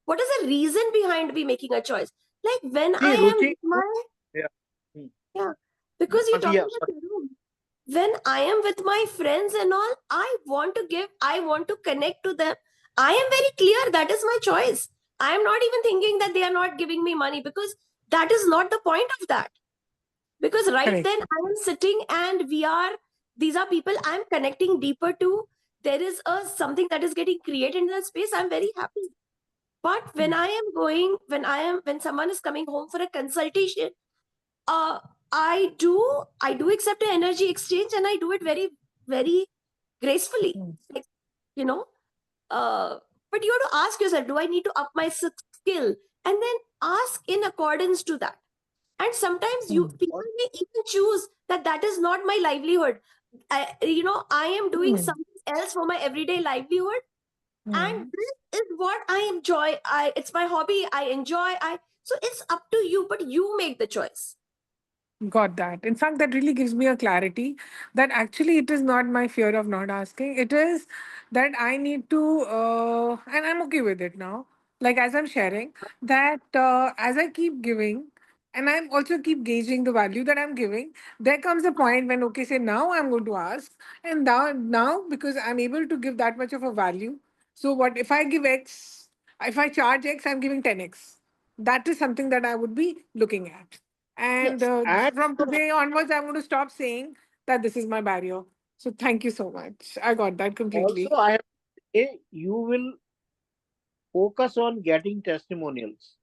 what is the reason behind we making a choice? Like when I See, am Ruchi. with my Yeah. Hmm. yeah, because you talk Yeah. about the room. When I am with my friends and all, I want to connect to them. I am very clear that is my choice. I am not even thinking that they are not giving me money, because that is not the point of that. Because right Correct. then I am sitting and these are people I'm connecting deeper to. There is a something that is getting created in that space. I'm very happy. But when someone is coming home for a consultation, uh, I do accept an energy exchange, and I do it very, very gracefully. Hmm. Like, you know, but you have to ask yourself, do I need to up my skill? And then ask in accordance to that. And sometimes Hmm. people may even choose that is not my livelihood. I am doing Hmm. something else for my everyday livelihood, and Hmm. this is what I enjoy. It's my hobby. I enjoy. So it's up to you, but you make the choice. Got that. In fact, that really gives me a clarity that actually it is not my fear of not asking. It is that I need to, and I'm okay with it now. Like as I'm sharing, that as I keep giving, and I'm also keep gauging the value that I'm giving, there comes a point when, okay, say now I'm going to ask, and now because I'm able to give that much of a value. So what if I give X, if I charge X, I'm giving 10X. That is something that I would be looking at. And Yes. And from today onwards, I'm going to stop saying that this is my barrier. So thank you so much. I got that also, completely. I have to say, you will focus on getting testimonials,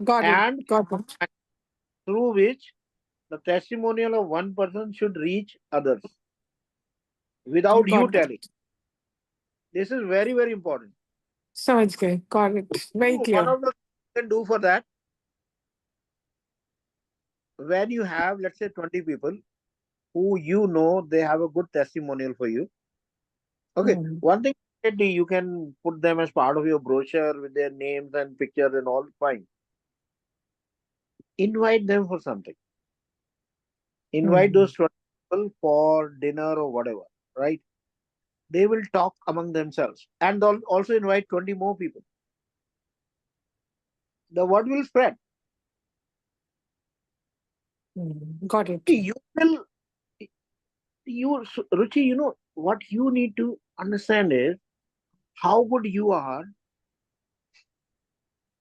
Got it. and Got it. through which the testimonial of one person should reach others without you Got telling. it. This is very, very important. So much good. Got it. Very So one clear. of the things you can do for that, when you have, let's say, 20 people who you know they have a good testimonial for you. Okay, Hmm. one thing you can put them as part of your brochure with their names and pictures and all, fine. Invite them for something. invite those 20 people for dinner or whatever, right? They will talk among themselves and also invite 20 more people. The word will spread. Got it. You will, Ruchi, you know, what you need to understand is how good you are.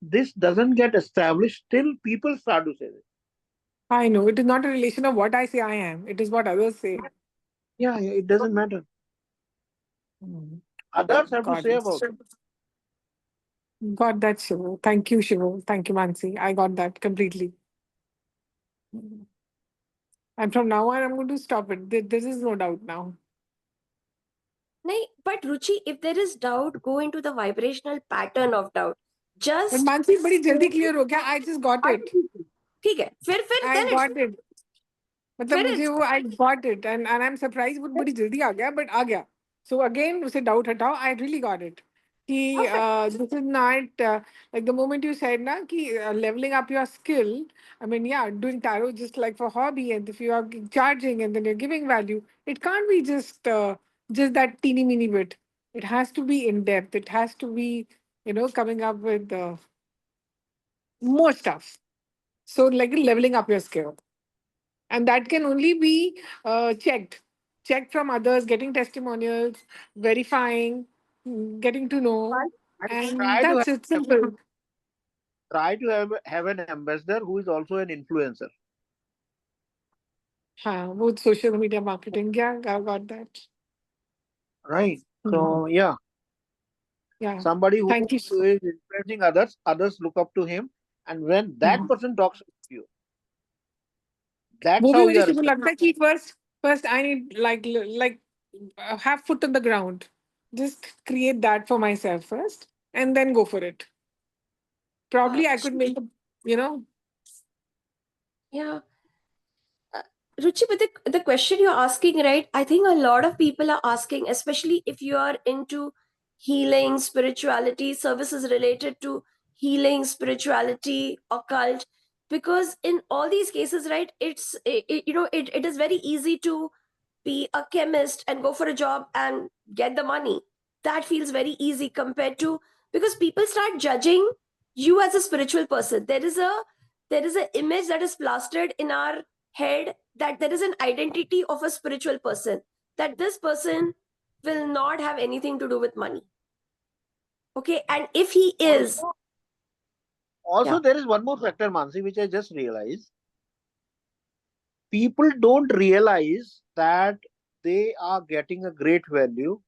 This doesn't get established till people start to say this. I know it is not a relation of what I say I am. It is what others say. Yeah, it doesn't matter. Others have to Got say it. about it. Got that, Shivo. Thank you, Shivo. Thank you, Mansi. I got that completely. And from now on, I'm going to stop it. There is no doubt now. Nahi, but Ruchi, if there is doubt, go into the vibrational pattern of doubt. But Just Mansi, बड़ी जल्दी clear हो गया. I just got it. ठीक है फिर I then got it. मतलब फिर मुझे वो I got it and I'm surprised वो बड़ी जल्दी आ गया but आ गया. So again उसे doubt हटाओ. I really got it. कि this is not like the moment you said ना कि leveling up your skill. I mean, yeah, doing tarot just like for hobby, and if you are charging and then you're giving value, it can't be just that teeny mini bit. It has to be in depth. It has to be, coming up with more stuff. So like leveling up your skill, and that can only be checked from others, getting testimonials, verifying, getting to know, And and that's it. Simple. try to have an ambassador who is also an influencer. हाँ, वो social media marketing. Yeah, I got that. Right. So yeah, Yeah. somebody who Thank you. is influencing others look up to him, and when that person talks about you, that's वो भी how you मुझे are. शुरू लगता है कि first I need like have foot on the ground. Just create that for myself first, and then go for it. Probably I could make, yeah. Ruchi, but the question you're asking, right? I think a lot of people are asking, especially if you are into healing, spirituality, services related to healing, spirituality, occult, because in all these cases, right, it is very easy to be a chemist and go for a job and get the money. That feels very easy compared to, because people start judging you as a spiritual person. There is a image that is plastered in our head that there is an identity of a spiritual person, that this person will not have anything to do with money. Okay, and if he is, Also, yeah. there is one more factor, Mansi, which I just realized. People don't realize that they are getting a great value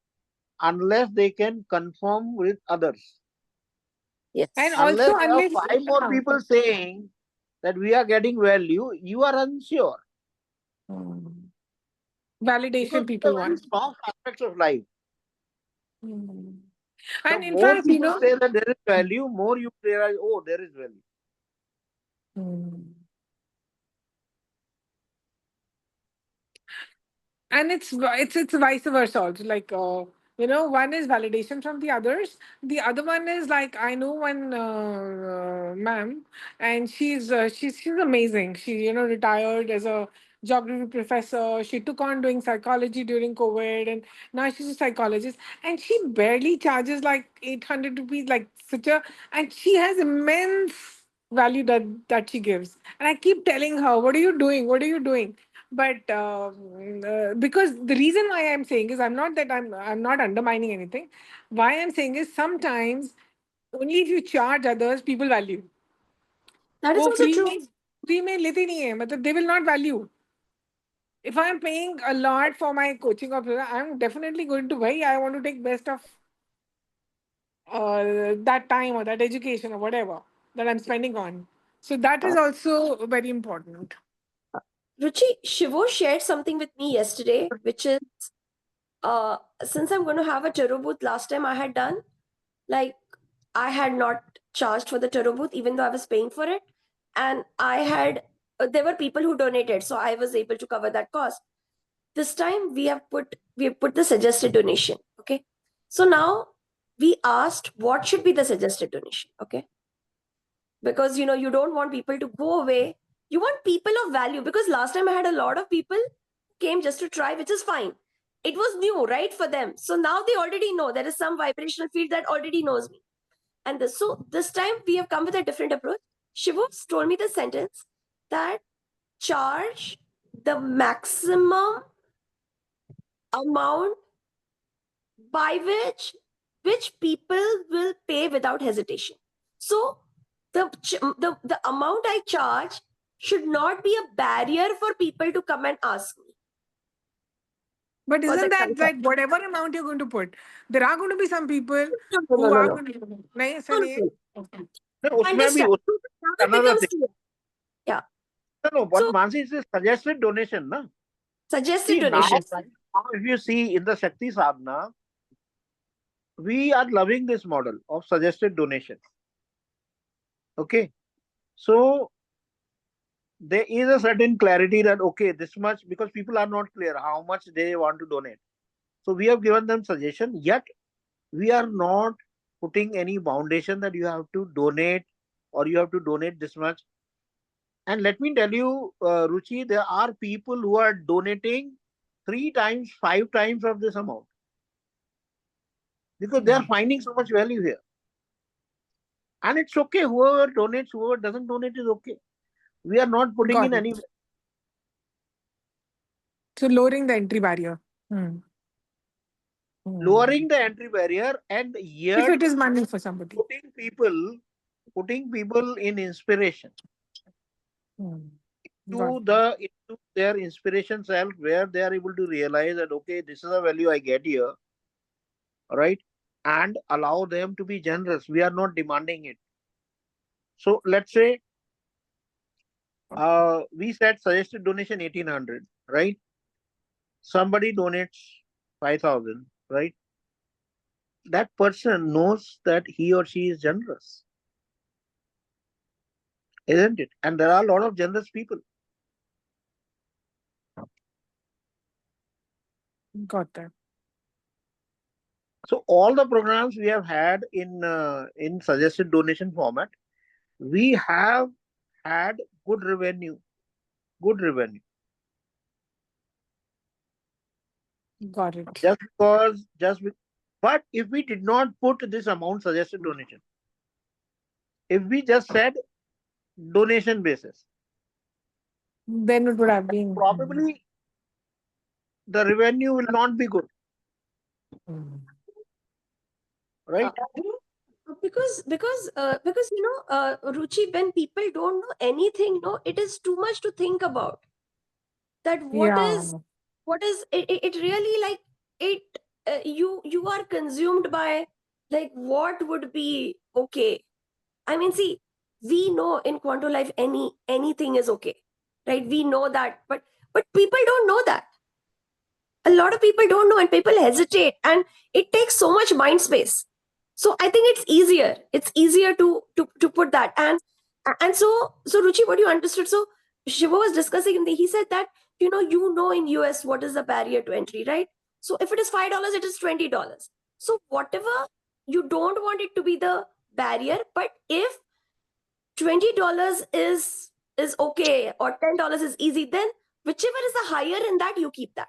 unless they can confirm with others. Yes. and Unless also there are unless 5 more people saying that we are getting value, you are unsure. Because validation these are people very want. strong aspects of life. The And in more fact, people say that there is value, more you realize, oh, there is value. and it's vice versa also. Like one is validation from the others. The other one is like I know one ma'am, and she's amazing. She retired as a geography professor. She took on doing psychology during COVID, and now she's a psychologist. And she barely charges like 800 rupees, like such a, and she has immense value that she gives. And I keep telling her, "What are you doing? What are you doing?" But because the reason why I'm saying is I'm not undermining anything. Why I'm saying is sometimes only if you charge others, people value. That is वो also true. free में लेते नहीं है, मतलब they will not value. If I'm paying a lot for my coaching of, I'm definitely going to buy. I want to take best of that time or that education or whatever that I'm spending on. So that is also very important. Ruchi, Shivo shared something with me yesterday, which is since I'm going to have a tarot booth, last time I had done, like, I had not charged for the tarot booth, even though I was paying for it. And there were people who donated, so I was able to cover that cost. This time we have put the suggested donation. Okay. So now we asked what should be the suggested donation. Okay. Because you don't want people to go away You want people of value, because last time I had a lot of people came just to try, which is fine. It was new, right, for them. So now they already know there is some vibrational field that already knows me. And so this time we have come with a different approach. Shivo told me the sentence that charge the maximum amount by which people will pay without hesitation. So the amount I charge should not be a barrier for people to come and ask me. But For the isn't that consult. like whatever amount you're going to put, there are going to be some people No, who no, are no. going to nahi, No, ऐसा no, नहीं है. no. Okay. No, उसमें भी Understand. Now it another becomes thing. clear. Yeah. No, but So Mansi, it's a suggested donation, na? suggested See, now, donation. now if you see in the Shakti Sadhana, we are loving this model of suggested donation. Okay. So there is a certain clarity that, okay, this much, because people are not clear how much they want to donate. So we have given them suggestion, yet we are not putting any foundation that you have to donate or you have to donate this much. And let me tell you, Ruchi, there are people who are donating 3 times, 5 times of this amount, because they are finding so much value here. And it's okay. Whoever donates, whoever doesn't donate is okay. We are not putting Got in it. any. So lowering the entry barrier. Lowering the entry barrier, and If yet it is money for somebody. putting people in inspiration Got into their inspiration self, where they are able to realize that, okay, this is a value I get here, right? And allow them to be generous. We are not demanding it. So let's say we said suggested donation 1800, right? Somebody donates 5000, right? That person knows that he or she is generous, isn't it? And there are a lot of generous people. Got that. So all the programs we have had in suggested donation format, we have had good revenue. Got it. But if we did not put this amount suggested donation, if we just said donation basis, Then it would have been. probably the revenue will not be good, right? Because Ruchi, when people don't know anything, no, it is too much to think about. That what is it really like it you are consumed by like what would be okay. I mean, see, we know in Quanto Life anything is okay, right? We know that, but people don't know that. A lot of people don't know, and people hesitate, and it takes so much mind space. So I think it's easier to put that. And so Ruchi, what you understood, so Shiva was discussing, he said that in US what is the barrier to entry, right? So if it is $5, it is $20. So whatever, you don't want it to be the barrier, but if $20 is okay, or $10 is easy, then whichever is the higher in that, you keep that.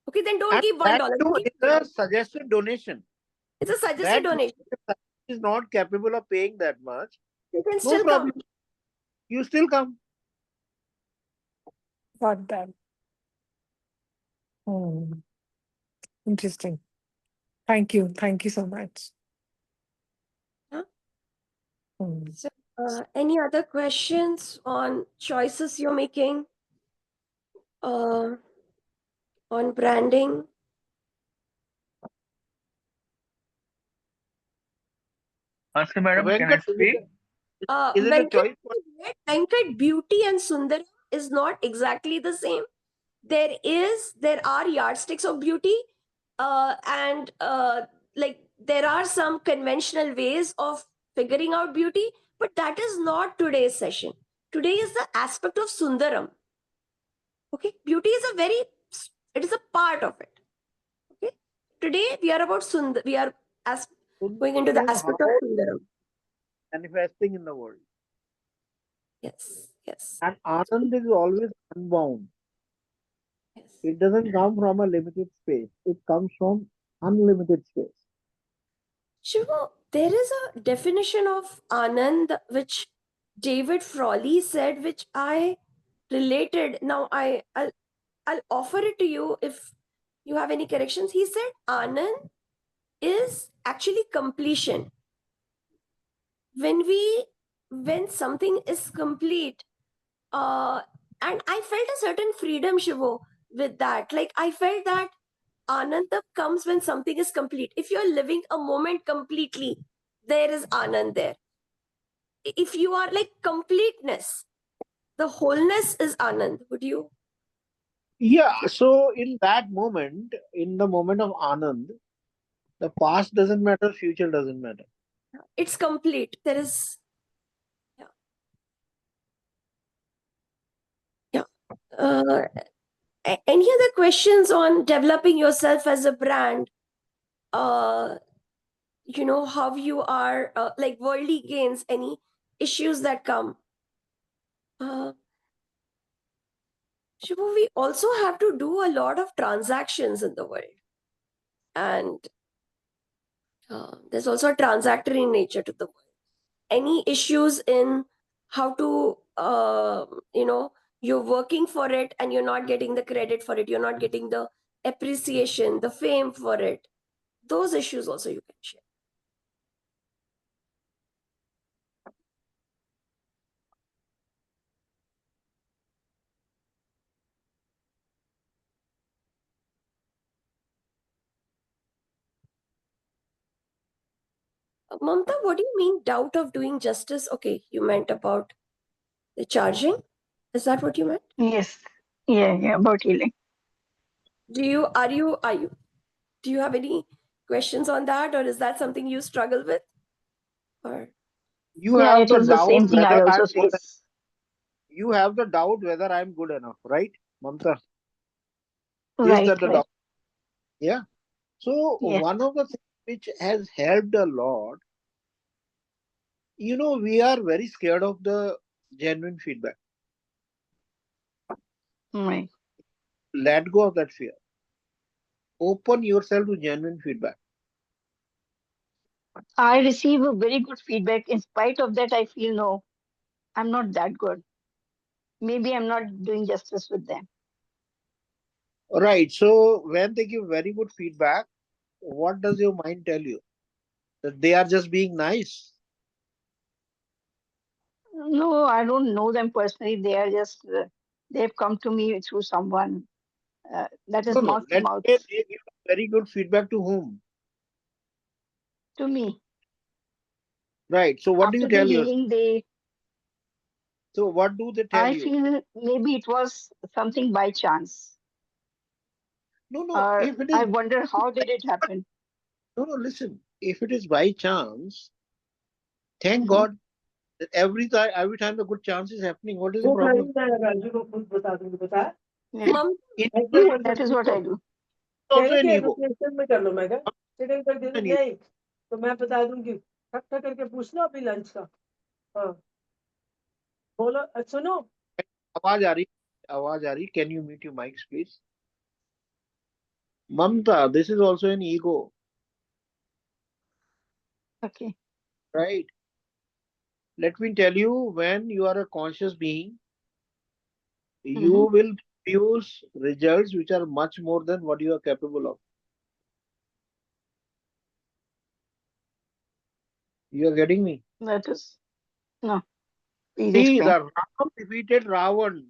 Okay, then don't And give that $1. too is a suggested donation. It's a suggested That donation. is not capable of paying that much. You can No still problem. come. You still come. Got that. Interesting. Thank you. Thank you so much. Huh? So, any other questions on choices you're making? On branding? Ask madam, can I Venkat, speak? is it a choice? Venkat, beauty and Sundar is not exactly the same. There are yardsticks of beauty, and like there are some conventional ways of figuring out beauty, but that is not today's session. Today is the aspect of Sundaram. Okay, beauty is it is a part of it. Okay, today we are about Sundar. We are going into the aspect of Sundaram. Manifesting in the world. Yes. Yes. And Anand is always unbound. Yes. It doesn't come from a limited space. It comes from unlimited space. Shivo, there is a definition of Anand which David Frawley said, which I related. Now I'll offer it to you if you have any corrections. He said Anand is actually completion. When something is complete, and I felt a certain freedom, Shivo, with that. Like I felt that Ananda comes when something is complete. If you're living a moment completely, there is Anand there. If you are like completeness, the wholeness is Anand. Would you? Yeah, so in that moment, in the moment of Anand, the past doesn't matter, future doesn't matter. It's complete. There is. Yeah. Yeah. Any other questions on developing yourself as a brand? How you are, like worldly gains, any issues that come. Shivu, we also have to do a lot of transactions in the world, and there's also a transactory nature to the world. Any issues in how to, you're working for it and you're not getting the credit for it, you're not getting the appreciation, the fame for it, those issues also you can share. Mamta, what do you mean doubt of doing justice? Okay, you meant about the charging. Is that what you meant? Yes. Yeah, about healing. Do you do you have any questions on that, or is that something you struggle with? Or You Yeah, have it the is the doubt same thing I whether also I'm good. face. You have the doubt whether I'm good enough, right, Mamta? Is Right, that the right. doubt? Yeah. So Yeah. one of the things which has helped a lot, we are very scared of the genuine feedback. Right. Let go of that fear. Open yourself to genuine feedback. I receive a very good feedback. In spite of that, I feel no, I'm not that good. Maybe I'm not doing justice with them. Right. So when they give very good feedback, what does your mind tell you? That they are just being nice. No, I don't know them personally. They are just, they've come to me through someone. That is No, no. mouth to Let's mouth say they give very good feedback to whom? to me. Right. So what do you After the tell yourself? healing, So what do they tell I you? feel maybe it was something by chance. No, no. Or If it I is, wonder how did it happen? no, no. Listen. If it is by chance, thank Mhm. God that every time the good chance is happening. What is the वो problem? खरीदना है राजू को खुद बता दूंगी पता है Yeah, Mom, In thank you that is what I do. कह also रहे an कि ego. एप्लीकेशन में कर लो मैं क्या सेटिंग कर दे An ego. नहीं तो मैं बता दूंगी ठक ठक करके पूछ लो अभी लंच का हाँ बोलो सुनो आवाज आ रही आवाज आ रही Can you mute your mics, please? Mamta, this is also an ego, Okay. right? Let me tell you, when you are a conscious being, you Mm-hmm. will produce results which are much more than what you are capable of. You are getting me? That is, no, please See, explain. the Ram defeated Ravan.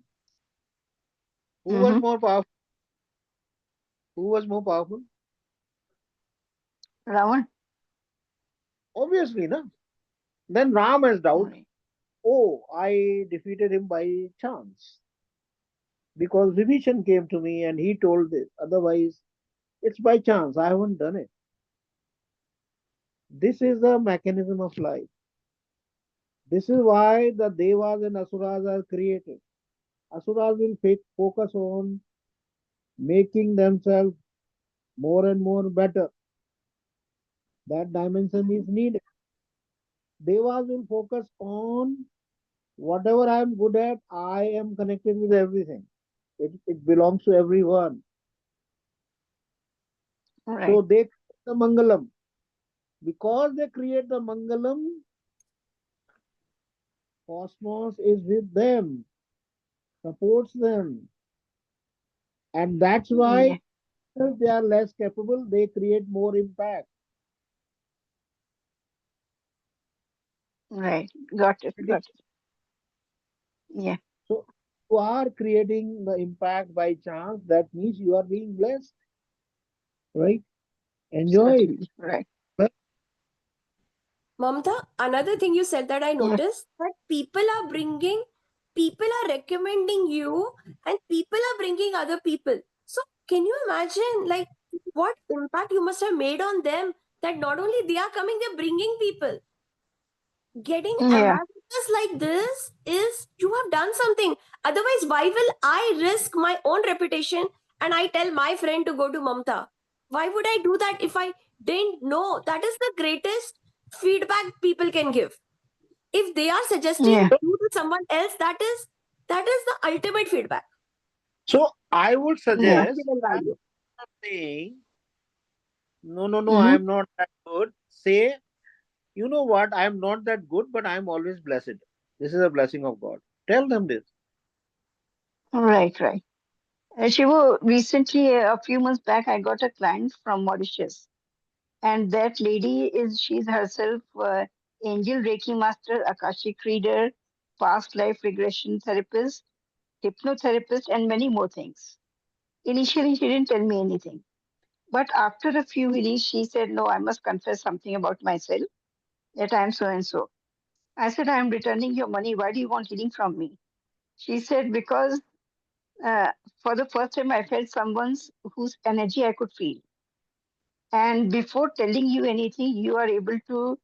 Who was Mm-hmm. more powerful? Who was more powerful? Ravan? Obviously, no. Then Ram has doubt. Right. Oh, I defeated him by chance because Vibhishan came to me and he told this. Otherwise, it's by chance. I haven't done it. This is the mechanism of life. This is why the Devas and Asuras are created. Asuras will focus on making themselves more and more better. That dimension is needed. Devas will focus on Whatever I am good at, I am connected with everything. It belongs to everyone. Right. So they create the Mangalam. Because they create the Mangalam, cosmos is with them, supports them. And that's Yeah. why if they are less capable, they create more impact. Right. Got it. Got it. Yeah. So you are creating the impact by chance. That means you are being blessed, right? Enjoy it. Certainly. Right. Mamta, another thing you said that I Yeah. noticed, that people are recommending you, and people are bringing other people. So can you imagine, like, what impact you must have made on them, that not only they are coming, they're bringing people. Getting Yeah. ambassadors like this is, you have done something. Otherwise, why will I risk my own reputation and I tell my friend to go to Mamta? Why would I do that if I didn't know? That is the greatest feedback people can give. If they are suggesting Yeah. you to someone else, that is the ultimate feedback. So I would Yeah. suggest Given that value. saying, no, I Mm-hmm. am not that good. Say, you know what, I am not that good, but I am always blessed. This is a blessing of God. Tell them this. Right. Right. Shivu, recently, a few months back, I got a client from Mauritius, and that lady she's herself angel Reiki master, Akashic reader, past life regression therapist, hypnotherapist, and many more things. Initially, she didn't tell me anything, but after a few readings, she said, "No, I must confess something about myself, that I am so and so." I said, "I am returning your money. Why do you want healing from me?" She said, "Because uh, for the first time, I felt someone's whose energy I could feel. And before telling you anything, you are able to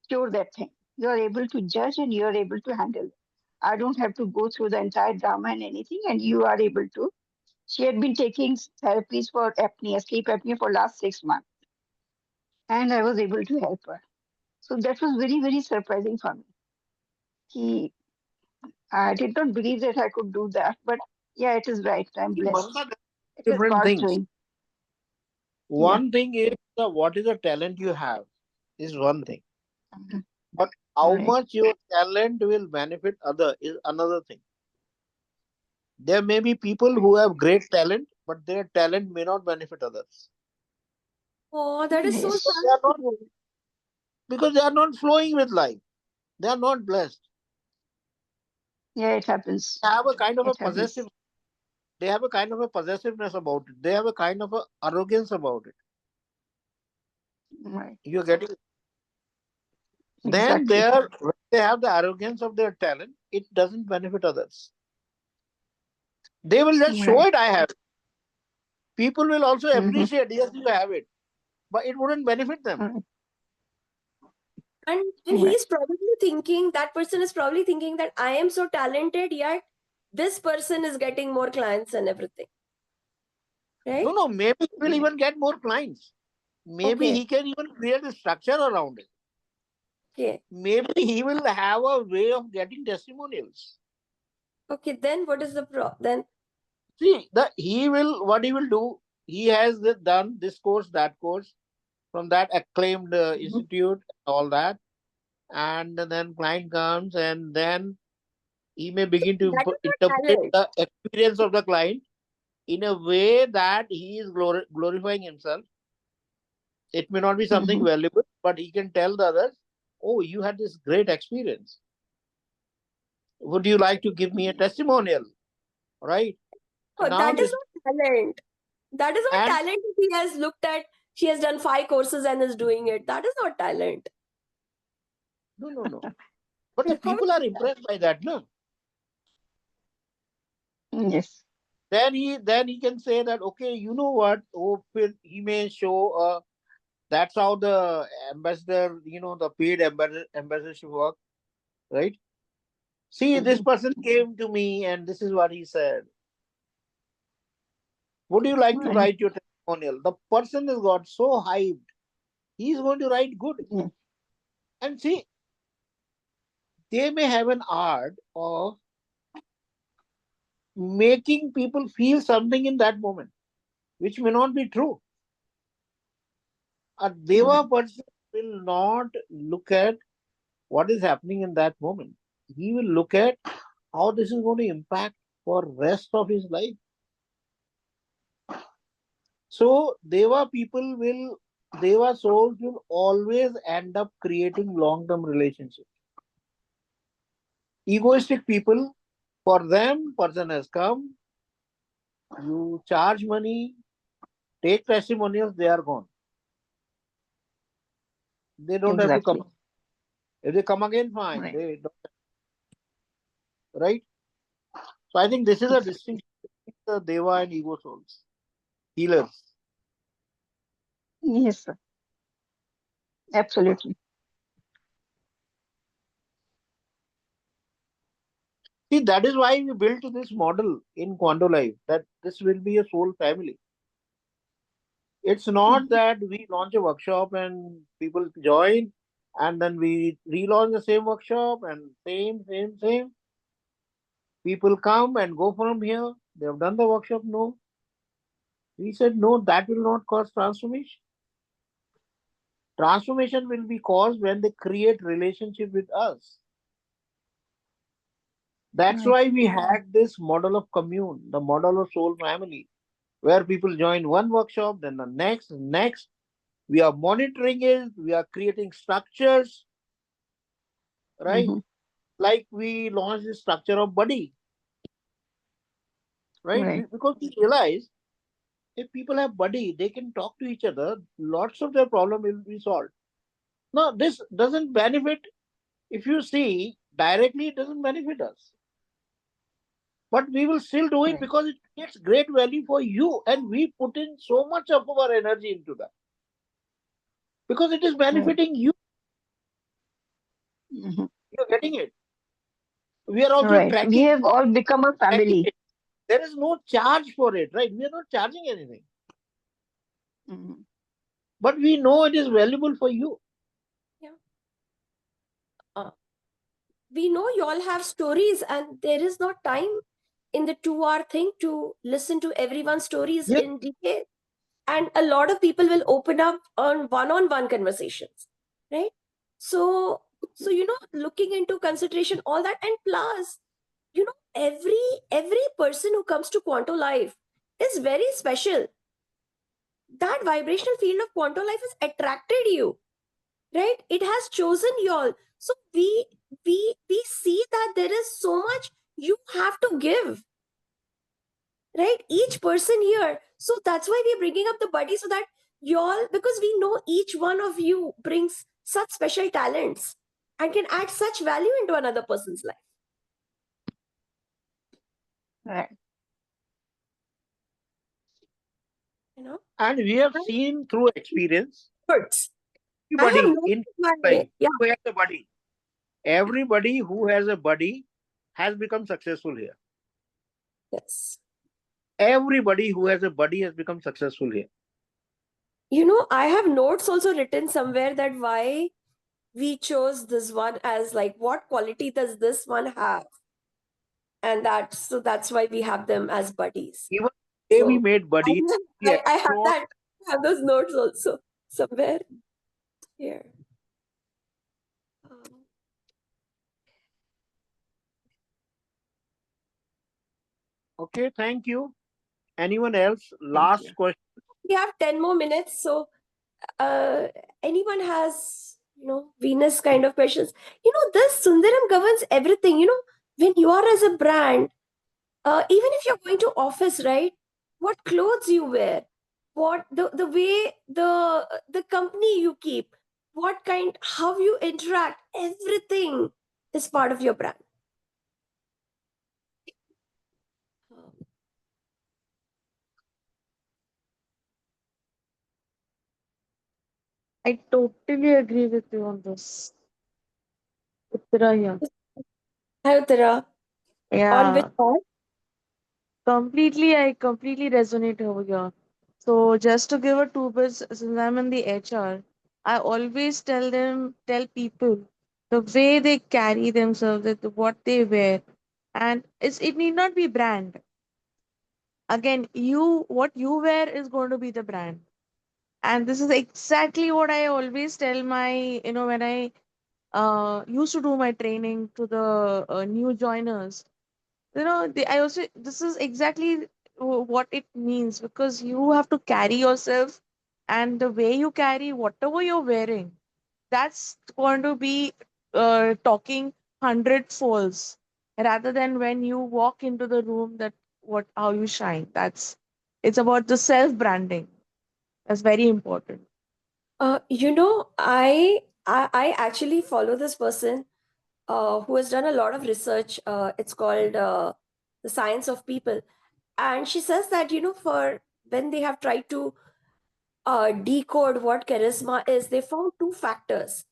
cure that thing. You are able to judge and you are able to handle it. I don't have to go through the entire drama and anything, and you are able to." She had been taking therapies for apnea, sleep apnea for last 6 months, and I was able to help her. So that was very, very surprising for me. He, I did not believe that I could do that, but yeah, it is right. I'm See, blessed. Mamta, there It are is different God's things. doing. Yeah. One thing is what is the talent you have is one thing. Mhm. But All how right. much your talent will benefit other is another thing. There may be people who have great talent, but their talent may not benefit others. Oh, that is so Yes. They are not, sad. because they are not flowing with life. They are not blessed. Yeah, it happens. They have a kind of a It happens. possessive. They have a kind of a possessiveness about it. They have a kind of a arrogance about it. Right. You're getting. Then Exactly. when they have the arrogance of their talent, it doesn't benefit others. They will just show Right. it. I have. People will also Mm-hmm. appreciate. Yes, you have it, but it wouldn't benefit them. Right. And Right. he's probably thinking, that person is probably thinking that I am so talented, yet this person is getting more clients and everything. Right? No. Maybe he will even get more clients. Maybe Okay. he can even create a structure around it. Okay. Maybe he will have a way of getting testimonials. Okay. Then what is the then? See, what he will do. He has done this course, that course from that acclaimed Mm-hmm. institute, all that, and then client comes, and then he may begin to That is not interpret talent. the experience of the client in a way that he is glorifying himself. It may not be something Mm-hmm. valuable, but he can tell the others, "Oh, you had this great experience. Would you like to give me a testimonial?" Right? Oh, Now that is this, not talent. That is not and talent. If he has looked at, she has done 5 courses and is doing it. That is not talent. no. But the people are impressed by that, no? Yes. Then he can say that, okay, you know what? Oh, he may show. That's how the ambassador, the paid ambassadorship work, right? See, this Mm-hmm. person came to me and this is what he said. Would you like to Right. write your testimonial? The person has got so hyped. He's going to write good. Yeah. And see, they may have an art of making people feel something in that moment, which may not be true. A Deva person will not look at what is happening in that moment. He will look at how this is going to impact for rest of his life. So Deva souls will always end up creating long-term relationships. Egoistic people, for them, person has come, you charge money, take testimonials, they are gone. They don't have to Exactly. come. If they come again, fine. Right. They don't, right? So I think this is a Exactly. distinction between the Deva and ego souls, healers. Yes, sir. Absolutely. See, that is why we built this model in Quanto Life, that this will be a soul family. It's not that we launch a workshop and people join and then we relaunch the same workshop and same. People come and go from here. They have done the workshop. No. We said, no, that will not cause transformation. Transformation will be caused when they create relationship with us. That's Right. why we had this model of commune, the model of soul family, where people join one workshop, then the next. We are monitoring it. We are creating structures, right? Mm-hmm. Like we launched the structure of buddy, right? Right. Because we realize if people have buddy, they can talk to each other. Lots of their problem will be solved. No, this doesn't benefit. If you see directly, it doesn't benefit us. But we will still do it Right. because it creates great value for you, and we put in so much of our energy into that because it is Right. benefiting you. Mm-hmm. You're getting it. We are also Right. We tracking have all become a tracking family. it. There is no charge for it, right? We are not charging anything, Mm-hmm. but we know it is valuable for you. Yeah. Uh, we know you all have stories, and there is not time in the 2 hour thing to listen to everyone's stories Yeah. in detail. And a lot of people will open up on one conversations, right? So, looking into consideration, all that, and plus, every person who comes to Quanto Life is very special. That vibrational field of Quanto Life has attracted you, right? It has chosen you all. So we see that there is so much you have to give, right? Each person here. So that's why we're bringing up the buddy, so that y'all, because we know each one of you brings such special talents and can add such value into another person's life. Right. You know, And we have seen through experience, words. I have everybody noticed in life yeah. who has a buddy, everybody who has a buddy has become successful here. Yes. Everybody who has a buddy has become successful here. I have notes also written somewhere that why we chose this one, as like what quality does this one have, and that's why we have them as buddies. Even the day we So made buddies, we I have explored. that. I have those notes also somewhere here. Um, Okay, thank you. Anyone else? Thank you. Last question. we have 10 more minutes, so anyone has Venus kind of questions. This Sundaram governs everything. When you are as a brand, even if you're going to office, right? What clothes you wear, what the way the company you keep, what kind, how you interact, everything is part of your brand. I totally agree with you on this. Uttara here. Hi, Uttara. On which Yeah, part? I completely resonate over here. So just to give a two bits, since I'm in the HR, I always tell people the way they carry themselves, what they wear, and it need not be brand. Again, what you wear is going to be the brand. And this is exactly what I always tell my, when I used to do my training to the new joiners. I also, this is exactly what it means, because you have to carry yourself, and the way you carry whatever you're wearing, that's going to be talking hundred folds, rather than when you walk into the room, that what how you shine. It's about the self branding. That's very important. I actually follow this person who has done a lot of research. It's called The Science of People. And she says that, for when they have tried to decode what charisma is, they found two factors.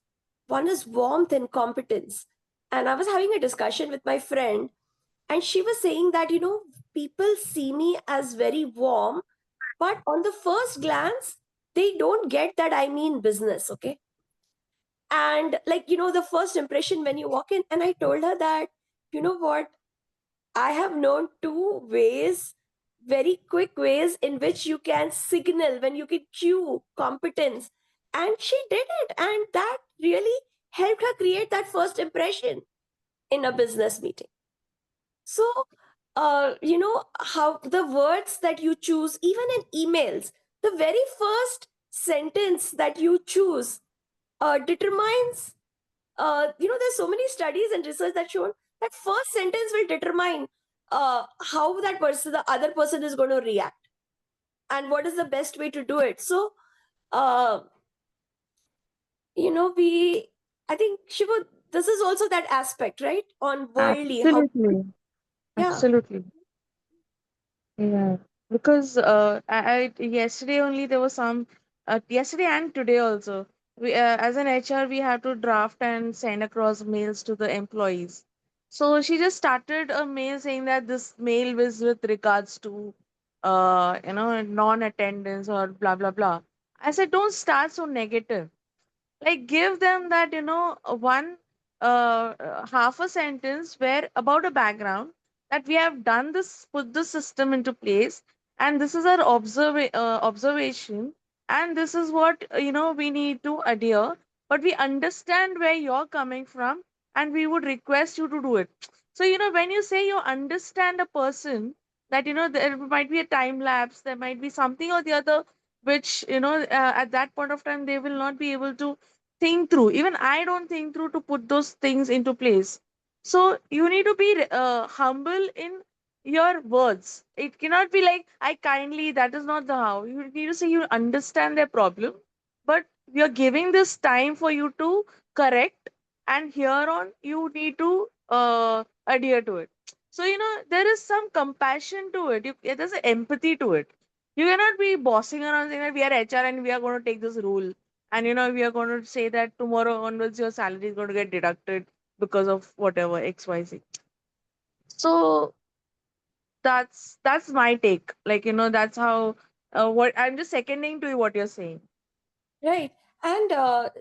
One is warmth and competence. And I was having a discussion with my friend, and she was saying that, people see me as very warm, but on the first glance, they don't get that I mean business, okay? And like, the first impression when you walk in, and I told her that, you know what, I have known two ways, very quick ways in which you can signal, when you can cue competence. And she did it, and that really helped her create that first impression in a business meeting. So how the words that you choose, even in emails, the very first sentence that you choose determines, there's so many studies and research that show that first sentence will determine how that person, the other person, is going to react, and what is the best way to do it. So uh, we I think, Shiva, this is also that aspect, right, on worldly how. Absolutely. Yeah. Absolutely. Yeah, because yesterday only there was some, yesterday and today also, we as an HR we have to draft and send across mails to the employees. So she just started a mail saying that this mail was with regards to non-attendance or blah blah blah. I said, don't start so negative. Like, give them that, one half a sentence where about a background, that we have done this, put the system into place, and this is our observation, and this is what, we need to adhere, but we understand where you're coming from, and we would request you to do it. So, when you say you understand a person, that, there might be a time lapse, there might be something or the other, which, at that point of time they will not be able to think through. Even I don't think through to put those things into place. So you need to be humble in your words. It cannot be like, I kindly, that is not the how. You need to say you understand their problem, but we are giving this time for you to correct, and here on you need to adhere to it. So, there is some compassion to it. There's an empathy to it. You cannot be bossing around saying that we are HR and we are going to take this rule, and we are going to say that tomorrow onwards your salary is going to get deducted because of whatever XYZ. So that's my take. Like, that's how, what I'm just seconding to what you're saying. Right. And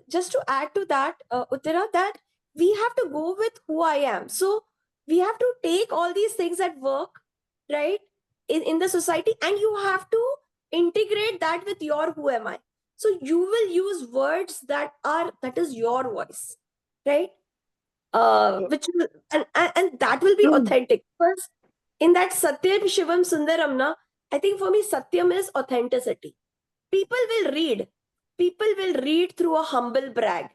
just to add to that, Uttara, that we have to go with who I am. So we have to take all these things that work, right, in the society, and you have to integrate that with your who am I. So you will use words that is your voice, right? Which will, and that will be True. authentic. Because in that Satyam Shivam Sundaram, na, I think for me, Satyam is authenticity. People will read through a humble brag.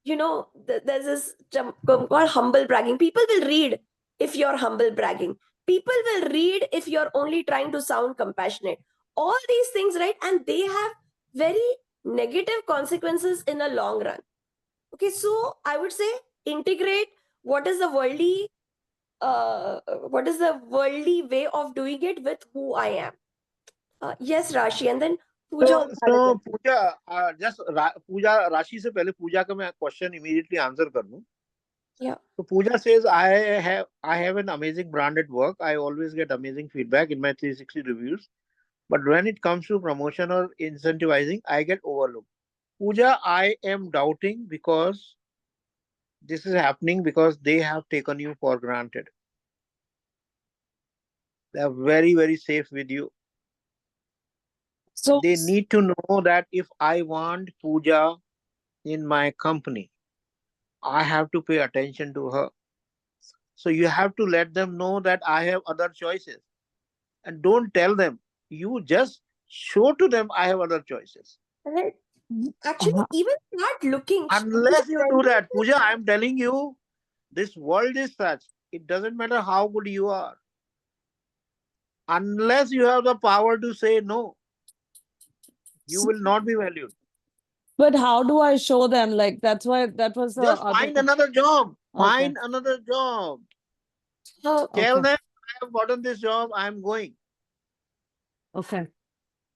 There's this term called humble bragging. People will read if you're humble bragging. People will read if you're only trying to sound compassionate. All these things, right, and they have very negative consequences in a long run. Okay, so I would say integrate what is the worldly way of doing it with who I am. Yes, Rashi, and then Pooja also had a So question. Pooja, Pooja Rashi से पहले पूजा का मैं question immediately answer कर दूं. Yeah. So Pooja says I have an amazing branded work. I always get amazing feedback in my 360 reviews. But when it comes to promotion or incentivizing, I get overlooked. Pooja, I am doubting because This is happening because they have taken you for granted. They are very, very safe with you. So They need to know that if I want Puja in my company, I have to pay attention to her. So you have to let them know that I have other choices. And don't tell them. You just show to them I have other choices. Right. Actually, even start looking. Unless you do that, Puja, I am telling you, this world is such. It doesn't matter how good you are. Unless you have the power to say no, you will not be valued. but how do I show them? Like, that was the Just other find another job. Okay. Find another job. Oh, Tell Okay. them, I have gotten this job, I am going. Okay.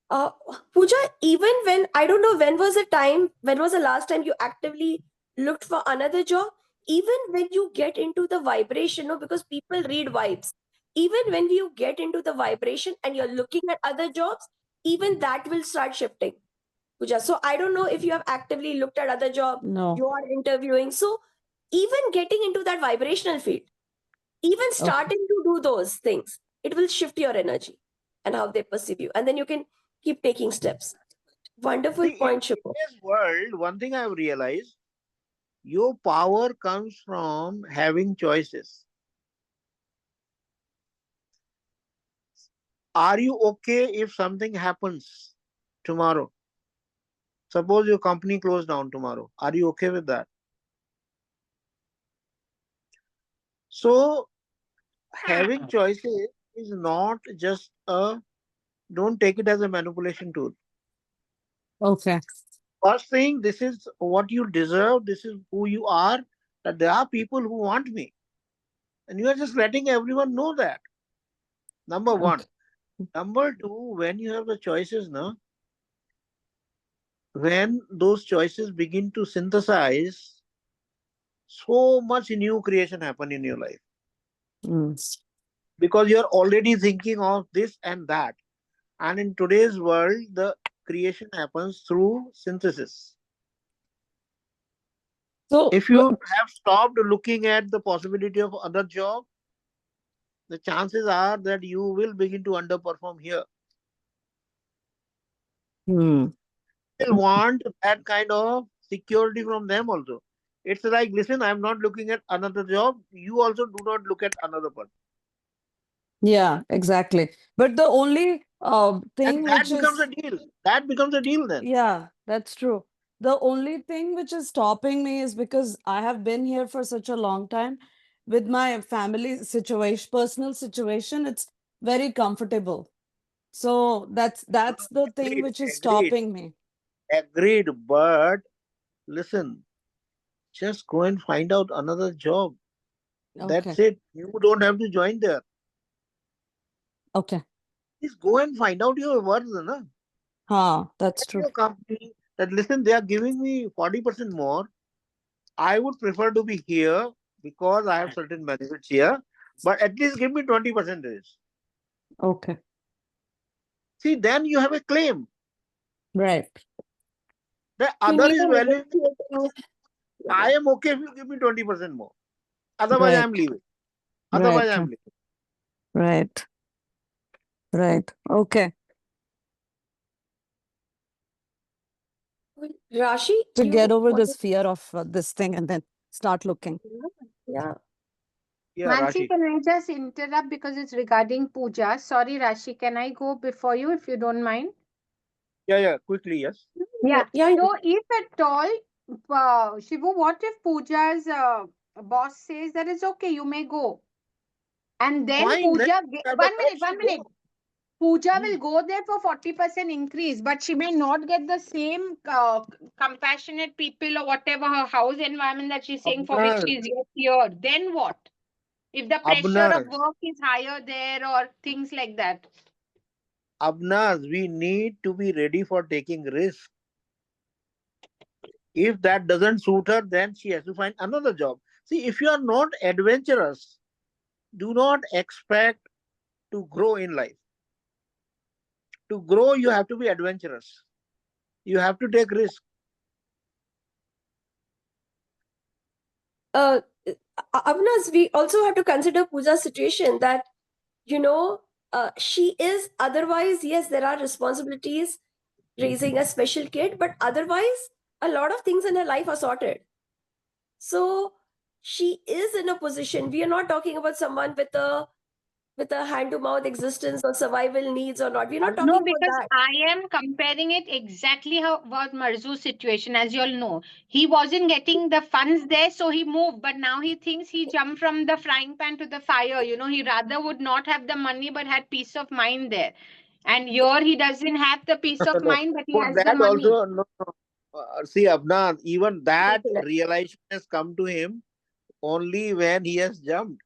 Pooja, even when, I don't know, when was the last time you actively looked for another job? Even when you get into the vibration, no, because people read vibes. Even when you get into the vibration and you're looking at other jobs, even that will start shifting. Pooja. So I don't know if you have actively looked at other jobs, No. you are interviewing. So even getting into that vibrational field, even starting to do those things, it will shift your energy and how they perceive you. And then you can keep taking steps. Wonderful See, in point, Shivo. today's world, one thing I have realized, your power comes from having choices. Are you okay if something happens tomorrow? Suppose your company closed down tomorrow. Are you okay with that? So, having choices is not just don't take it as a manipulation tool. Okay. First thing, this is what you deserve, this is who you are, that there are people who want me. And you are just letting everyone know that. Number one. Number two, when you have the choices, no, when those choices begin to synthesize, so much new creation happen in your life. Because you're already thinking of this and that. And in today's world, the creation happens through synthesis. So If you have stopped looking at the possibility of other job, the chances are that you will begin to underperform here. Hmm. People want that kind of security from them also. It's like, listen, I'm not looking at another job. You also do not look at another person. Yeah, exactly. But the only thing And that which becomes is, a deal. That becomes a deal then. yeah, that's true. The only thing which is stopping me is because I have been here for such a long time with my family situation, personal situation, it's very comfortable. So that's the thing Agreed, which is agreed, stopping me. agreed. But listen, just go and find out another job. Okay. That's it. You don't have to join there. Okay. Just go and find out your worth. Na? That's Tell true. your company that, listen, they are giving me 40% more. I would prefer to be here because I have certain benefits here. But at least give me 20%. Okay. See, then you have a claim. Right. The You other need is a valuing. negotiating. I am okay if you give me 20% more. Otherwise, I Right. am leaving. Otherwise, I Right. am leaving. Right. Right. Okay. Rashi, To you get over wanted this fear of this thing and then start looking. yeah. Yeah, Mansi, Rashi. can I just interrupt because it's regarding puja? Sorry, Rashi, can I go before you if you don't mind? Yeah, quickly, yes. Yeah. Yeah. So, if at all, Shivu, what if Pooja's boss says that it's okay, you may go, and then Fine, then Pooja, you have the 1 minute, guts to 1 minute. go. Pooja will go there for 40% increase, but she may not get the same compassionate people or whatever her house environment that she's saying for which Abnar, she's here. Then what? If the pressure of Abnar, work is higher there or things like that. Abnar, we need to be ready for taking risk. If that doesn't suit her, then she has to find another job. See, if you are not adventurous, do not expect to grow in life. To grow, you have to be adventurous. You have to take risk. Avnas, we also have to consider Pooja's situation that, she is otherwise, yes, there are responsibilities raising a special kid, but otherwise, a lot of things in her life are sorted. So she is in a position. We are not talking about someone with a hand to mouth existence or survival needs or not. We're not No, talking about because that. I am comparing it exactly how about Marzu's situation. As you all know, he wasn't getting the funds there, so he moved. But now he thinks he jumped from the frying pan to the fire. He rather would not have the money, but had peace of mind there. And here he doesn't have the peace of No, mind, but he for has the that money. also, no. See, Abna, even that Correct. realization has come to him only when he has jumped.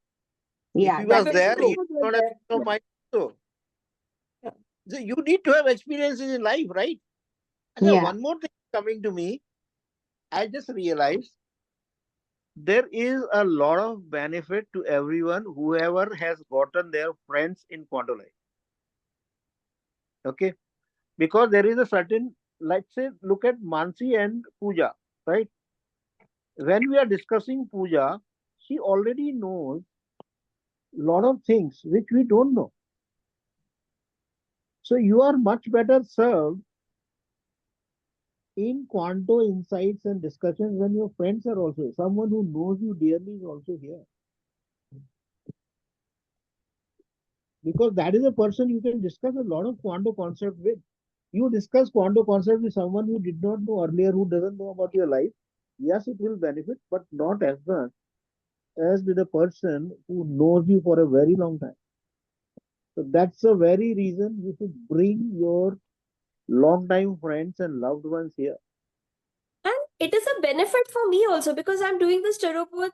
If Yeah, he that's was there, true. he would not have peace of mind. So, Yeah. so you need to have experiences in life, right? Okay, Yeah. one more thing coming to me. I just realized there is a lot of benefit to everyone, whoever has gotten their friends in Quanto Life. Okay, because there is a certain, let's say, look at Mansi and Pooja, right? When we are discussing Pooja, she already knows a lot of things which we don't know. So you are much better served in Quanto insights and discussions when your friends are also someone who knows you dearly is also here. Because that is a person you can discuss a lot of Quanto concept with. You discuss Quanto concept with someone you did not know earlier, who doesn't know about your life. Yes, it will benefit, but not as much as with a person who knows you for a very long time. So that's the very reason you should bring your long-time friends and loved ones here. And it is a benefit for me also because I'm doing this tarot with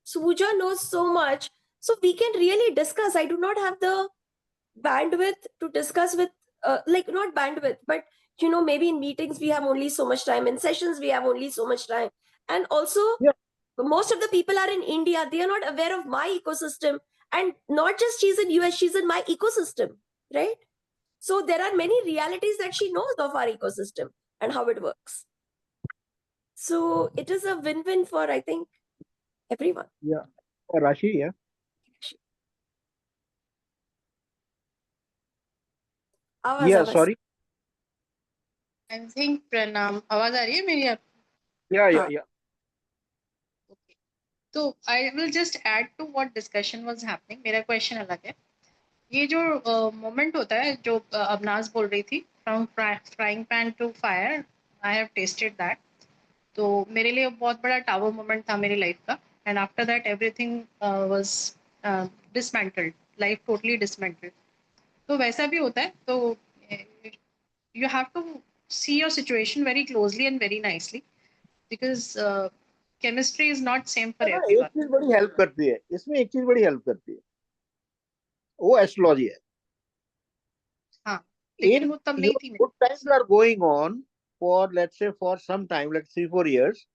Suja knows so much. So we can really discuss. I do not have the bandwidth to discuss with, like, not bandwidth, but maybe in meetings we have only so much time. In sessions, we have only so much time. And also, Yeah. most of the people are in India. They are not aware of my ecosystem. And not just she's in US, she's in my ecosystem, right? So there are many realities that she knows of our ecosystem and how it works. So it is a win-win for, I think, everyone. Yeah. Rashi, yeah. आवाज Yeah, आवाज sorry. I think प्रणाम आवाज आ रही है मेरी आप Yeah, yeah, हाँ yeah. तो I will just add to what discussion was happening मेरा क्वेश्चन अलग है ये जो मोमेंट होता है जो अबनाज बोल रही थी from frying pan to fire I have tested that तो मेरे लिए बहुत बड़ा टावर मोमेंट था मेरी लाइफ का and after that everything was dismantled life totally dismantled तो वैसा भी होता है तो you have to see your situation very closely and very nicely because chemistry is not same for ना, एक everyone. चीज बड़ी हेल्प करती है इसमें, एक चीज बड़ी हेल्प करती है, वो एस्ट्रोलॉजी है. हाँ लेकिन If वो तब your नहीं थी मेरी good times are going on for, let's say, for some time, like 3-4 years,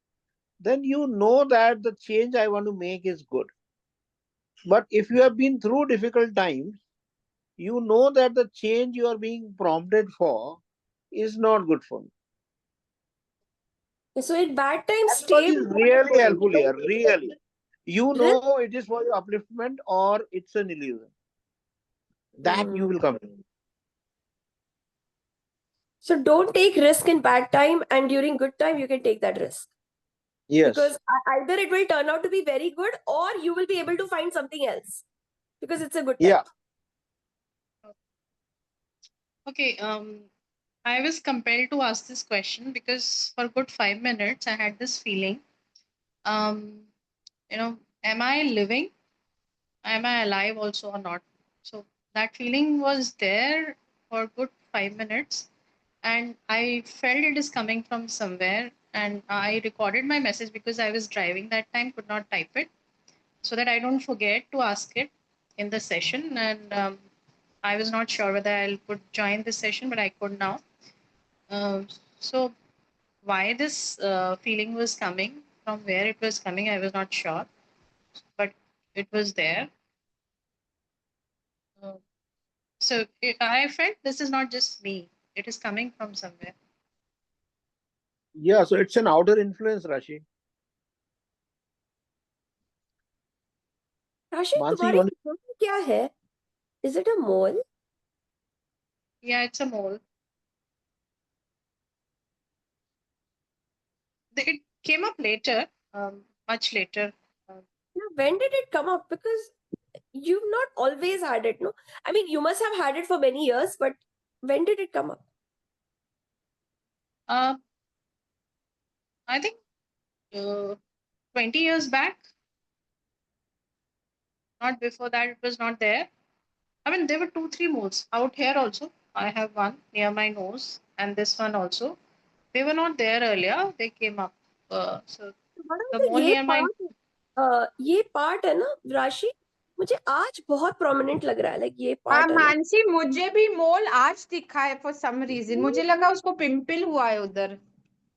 then you know that the change I want to make is good. But if you have been through difficult times, you know that the change you are being prompted for is not good for me. so in bad times stay Astrology is with what is really going. helpful here, really. You Risk. know it is for your upliftment or it's an illusion. That you will come to. So don't take risk in bad time, and during good time you can take that risk. Yes. Because either it will turn out to be very good or you will be able to find something else because it's a good time. Yeah. Okay, I was compelled to ask this question because for good 5 minutes I had this feeling, am I living? Am I alive also or not? So that feeling was there for good 5 minutes, and I felt it is coming from somewhere. And I recorded my message because I was driving that time, could not type it, so that I don't forget to ask it in the session. And I was not sure whether I could join this session, but I could now. So why this feeling was coming, from where it was coming, I was not sure, but it was there. So I felt this is not just me; it is coming from somewhere. Yeah, so it's an outer influence, Rashi. राशि, Mansi, तुम्हारे you want नाम क्या है? Is it a mole? Yeah, it's a mole. It came up later, much later. When did it come up? Because you've not always had it, no? I mean, you must have had it for many years, but when did it come up? I think 20 years back. Not before that, it was not there. I mean, there were 2, 3 moles out here also. I have one near my nose, and this one also. They were not there earlier. They came up. So the mole near my ये part है ना राशि, मुझे आज बहुत prominent लग रहा है, लाइक ये हाँ पार्ट है ना। मानसी, मुझे भी मोल आज दिखा है फॉर सम रीजन, मुझे लगा उसको पिंपल हुआ है उधर।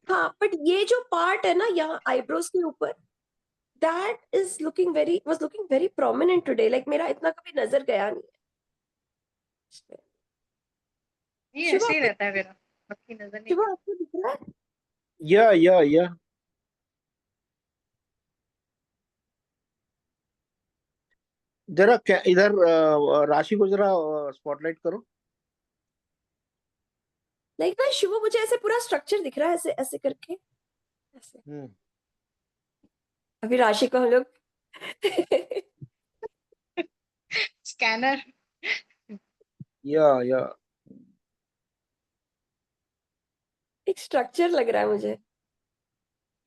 हाँ, बट ये जो पार्ट है ना यहाँ आईब्रोज के ऊपर, that is was looking very prominent today, like मेरा इतना कभी नजर गया नहीं है। ये शिवा, ऐसे ही रहता है मेरा, आपकी नजर नहीं शिवा गया। आपको दिख रहा है? Yeah. जरा इधर राशि को जरा स्पॉटलाइट करो। लाइक ना शिवा, मुझे ऐसे पूरा स्ट्रक्चर दिख रहा है, ऐसे ऐसे करके ऐसे। अभी राशि को हम लोग स्कैनर। या एक स्ट्रक्चर लग रहा है मुझे।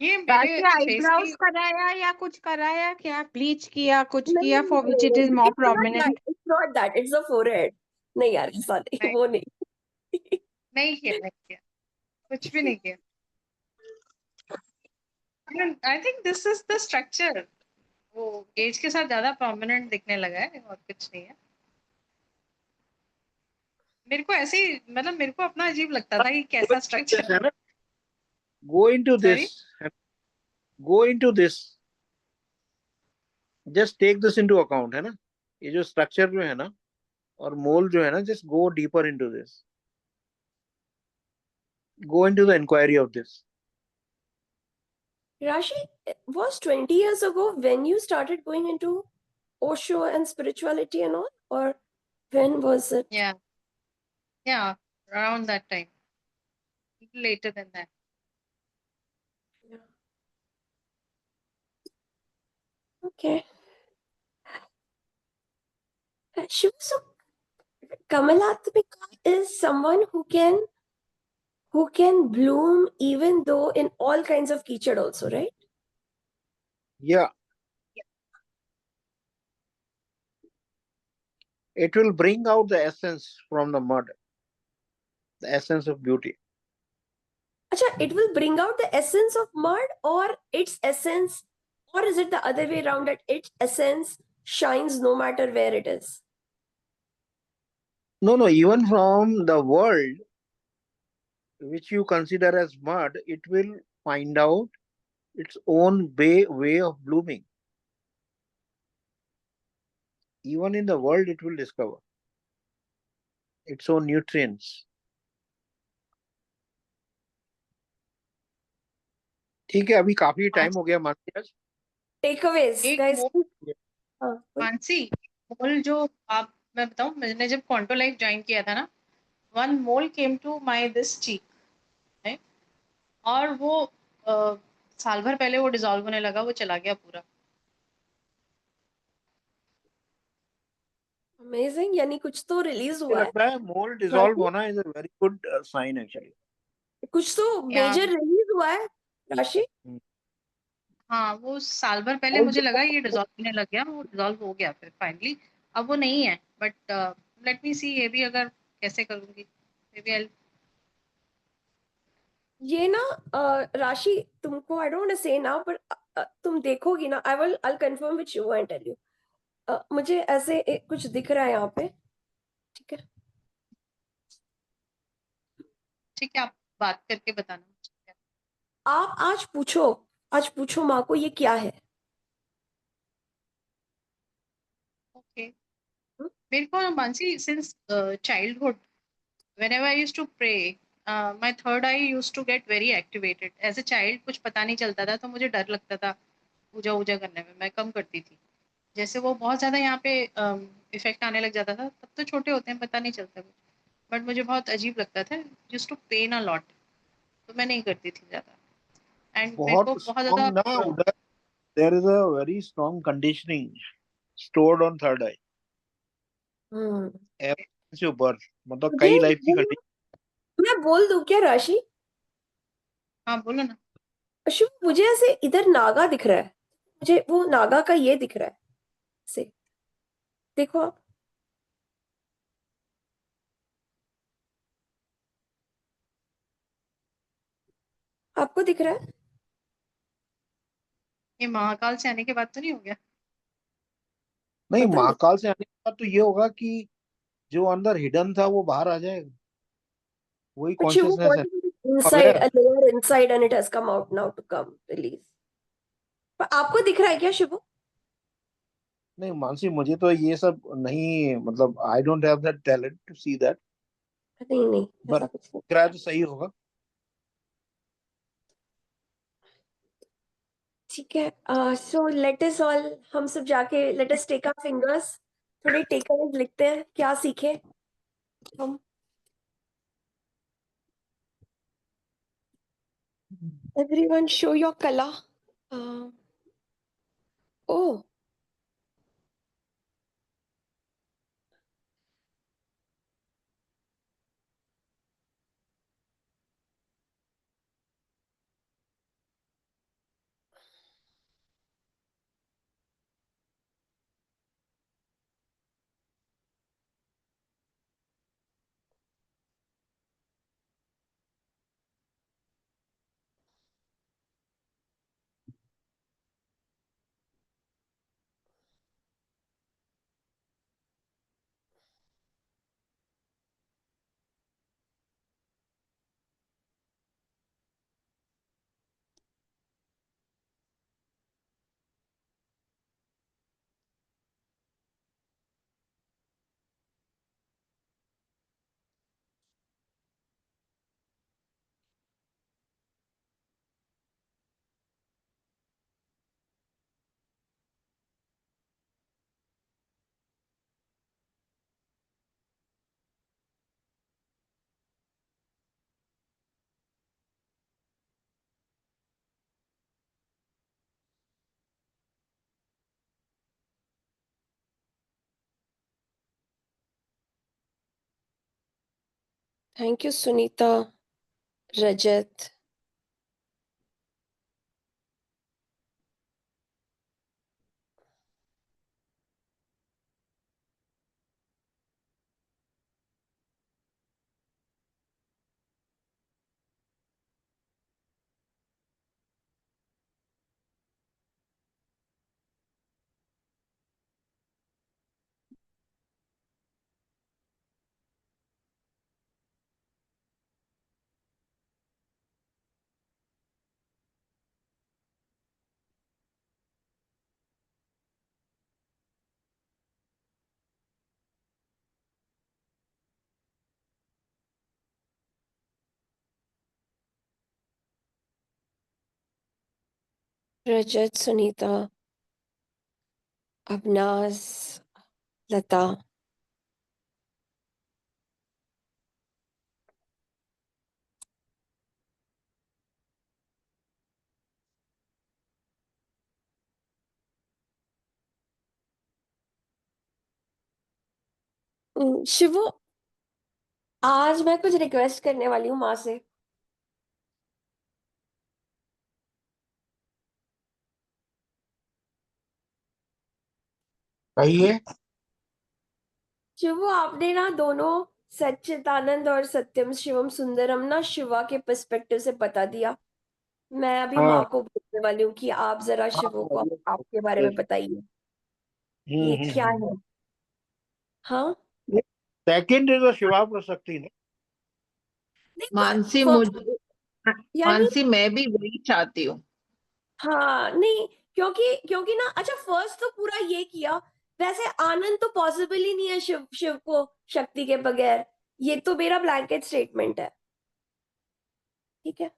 ये मेरे फेस आईब्राउज की कराया या कुछ कराया क्या? ब्लीच किया, कुछ नहीं, किया for which it is more prominent? it's not that, it's the forehead। नहीं यार, ऐसा नहीं, नहीं, वो नहीं। नहीं किया, कुछ भी नहीं किया। I think this is the structure. वो एज के साथ ज्यादा प्रोमिनेंट दिखने लगा है, और कुछ नहीं है। मेरे को ऐसे ही, मतलब मेरे को अपना अजीब लगता था कि कैसा स्ट्रक्चर है। Go into Sorry? this, just take this into account, है ना? ये जो स्ट्रक्चर जो है ना और मोल जो है ना, just go deeper into this, go into the inquiry of this. Rashi, was 20 years ago when you started going into Osho and spirituality and all, or when was it? Yeah, around that time. Later than that. Okay. Shiva, so Kamalatmika is someone who can bloom even though in all kinds of kichad also, right? Yeah. It will bring out the essence from the mud, the essence of beauty. Acha, it will bring out the essence of mud, or its essence, or is it the other way around, that its essence shines no matter where it is? No, even from the world which you consider as mud, it will find out its own way of blooming. Even in the world, it will discover its own nutrients. ठीक है, अभी काफी time हो गया मानसी आज। Takeaways, guys. Mansi, मोल जो मैं बताऊं, मैंने जब क्वांटो लाइफ ज्वाइन किया था ना, one mole came to my this cheek, और वो साल भर पहले वो डिसॉल्व होने लगा, वो चला गया पूरा। Amazing, यानी कुछ तो रिलीज हुआ है। लगता है मोल डिसॉल्व होना is a very good sign actually. कुछ तो मेजर रिलीज हुआ है राशि। हाँ, वो साल भर पहले मुझे लगा ये डिसॉल्व होने लग गया, वो डिसॉल्व हो गया फिर फाइनली। अब वो नहीं है, बट लेट मी सी, ये भी अगर कैसे करूंगी, मे बी आई। ये ना राशि, तुमको आई डोंट से नाउ, पर तुम देखोगी ना, I confirm with you and tell you. मुझे ऐसे कुछ दिख रहा है यहाँ पे, ठीक है? ठीक है, आप बात करके बताना। आप आज पूछो माँ को ये क्या है। ओके, मेरे को Mansi since childhood, whenever I used to pray, my third eye used to get very activated. As a child कुछ पता नहीं चलता था, तो मुझे डर लगता था पूजा वूजा करने में, मैं कम करती थी। जैसे वो बहुत ज्यादा यहाँ पे इफेक्ट आने लग जाता था, तब तो छोटे होते हैं पता नहीं चलता कुछ, बट मुझे बहुत अजीब लगता था, used to pain a lot, तो मैं नहीं करती थी ज्यादा। एंड मेरे को बहुत बहुत स्ट्रॉन्ग ना ज्यादा उधर, there is a very strong conditioning stored on third eye hmm ever से ऊपर, मतलब मुझे कई लाइफ की कंडीशन। मैं बोल दूं क्या राशि? हाँ बोलो ना। अशुभ, मुझे ऐसे इधर नागा दिख रहा है, मुझे वो नागा का ये दिख रहा है से, देखो आप। आपको दिख रहा है? ये महाकाल से आने के बाद तो नहीं हो गया? नहीं, पता नहीं। महाकाल से आने के बाद तो ये होगा कि जो अंदर हिडन था वो बाहर आ जाएगा, वही But Shivu, कॉन्शियसनेस what है, if it is inside, aware. a layer inside and it has come out now to come release? पर आपको दिख रहा है क्या शिवू? नहीं मानसी, मुझे तो ये सब नहीं, मतलब I don't have that talent to see that, नहीं नहीं, बट ऐसा कुछ नहीं। किराया तो सही होगा। ठीक है, सो लेट अस ऑल, हम सब जाके let us take our fingers, थोड़े टेक अवेज लिखते हैं, क्या सीखे हम। एवरीवन शो योर कला। Oh, thank you Sunita, Rajat. Rajat, Sunita, Abnaz, Lata. Shivu, आज मैं कुछ रिक्वेस्ट करने वाली हूँ माँ से। कहिए। शिवू, आपने ना दोनों सच्चिदानंद और सत्यम शिवम सुंदरम ना शिवा के पर्सपेक्टिव से बता दिया। मैं अभी हाँ माँ को बोलने वाली हूँ कि आप जरा हाँ शिवो को ये- आपके बारे में बताइए, ये क्या हम्म। है। हाँ, सेकंड इज अ शिवा प्रसक्ति ना। नहीं पर मानसी first, मुझे यानी मानसी मैं भी वही चाहती हूँ। हाँ नहीं, क्योंकि क्योंकि ना, अच्छा फर्स्ट तो पूरा ये किया, वैसे आनंद तो पॉसिबल ही नहीं है शिव शिव को शक्ति के बगैर, ये तो मेरा ब्लैंकेट स्टेटमेंट है। ठीक है,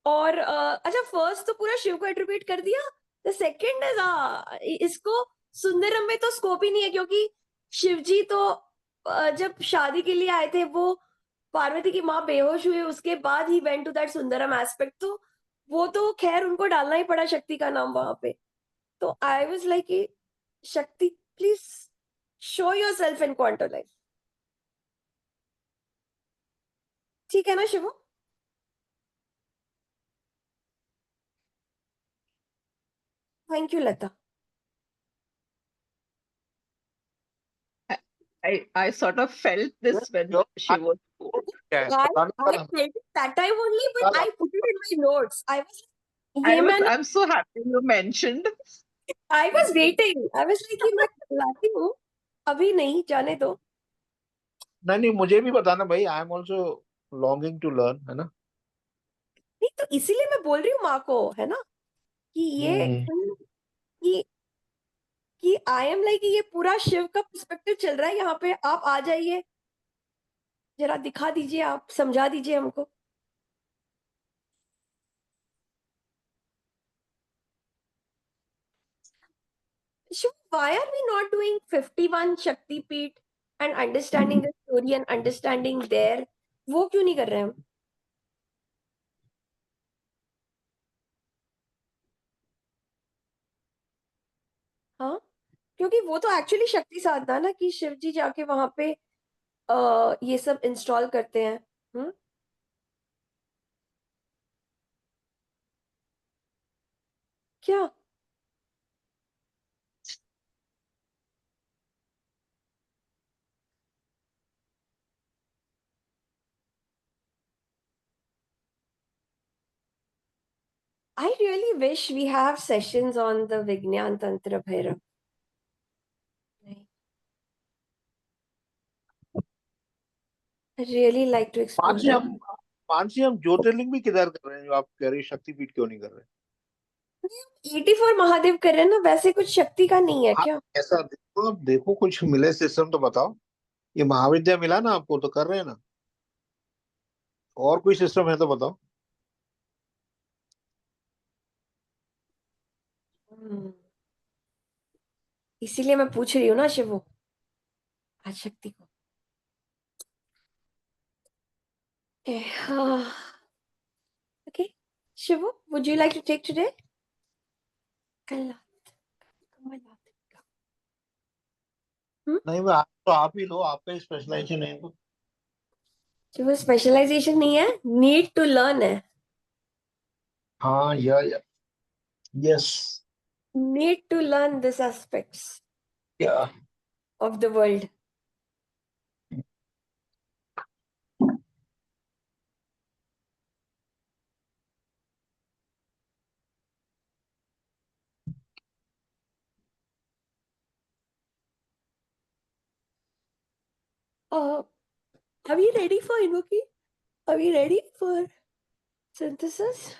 और अच्छा फर्स्ट तो पूरा शिव को एट्रीब्यूट कर दिया, The second is इसको सुंदरम में तो स्कोप ही नहीं है, क्योंकि शिवजी तो जब शादी के लिए आए थे, वो पार्वती की माँ बेहोश हुई, उसके बाद ही वेंट टू दैट सुंदरम एस्पेक्ट, तो वो तो खैर उनको डालना ही पड़ा शक्ति का नाम वहां पे. तो I was like, Shakti please show yourself in quantum life. ठीक है ना Shivo? Thank you Lata. I sort of felt this when she was. I felt it that time only, but I put it in my notes. I'm so happy you mentioned. I was waiting. I was like, मैं लाती हूँ, अभी नहीं, जाने दो. नहीं, मुझे भी बताना भाई. I am also longing to learn, है ना? नहीं तो इसीलिए मैं बोल रही हूँ माँ को, है ना, कि ये कि आई एम लाइक, ये पूरा शिव का पर्सपेक्टिव चल रहा है यहाँ पे. आप आ जाइए, जरा दिखा दीजिए, आप समझा दीजिए हमको. Shiv, why are we not doing 51 Shakti Peeth and understanding the story and understanding there? वो क्यों नहीं कर रहे हम? हाँ, क्योंकि वो तो एक्चुअली शक्ति साधना ना, कि शिव जी जाके वहां पे ये सब इंस्टॉल करते हैं. क्या? I really wish we have sessions on the Vignan Tantra Bhairav. I really like to explore that. Mansi, हम ज्योतिर्लिंग भी किधर कर रहे हैं जो आप कह रही शक्तिपीठ क्यों नहीं कर रहे? 84 महादेव कर रहे हैं ना, वैसे कुछ शक्ति का नहीं है क्या? ऐसा देखो, आप देखो कुछ मिले सिस्टम तो बताओ. ये महाविद्या मिला ना आपको, तो कर रहे हैं ना. और कोई सिस्टम है तो बताओ. इसीलिए मैं पूछ रही हूँ ना शिवो, आज शक्ति को. Okay, Shivo, would you like to take today? नहीं, मैं तो आप ही लो, आपका स्पेशलाइजेशन है तो. शिवो, स्पेशलाइजेशन नहीं है, नीड टू लर्न है. हाँ, या yes. Need to learn these aspects Yeah. of the world. Are we ready for invoking? Are we ready for synthesis?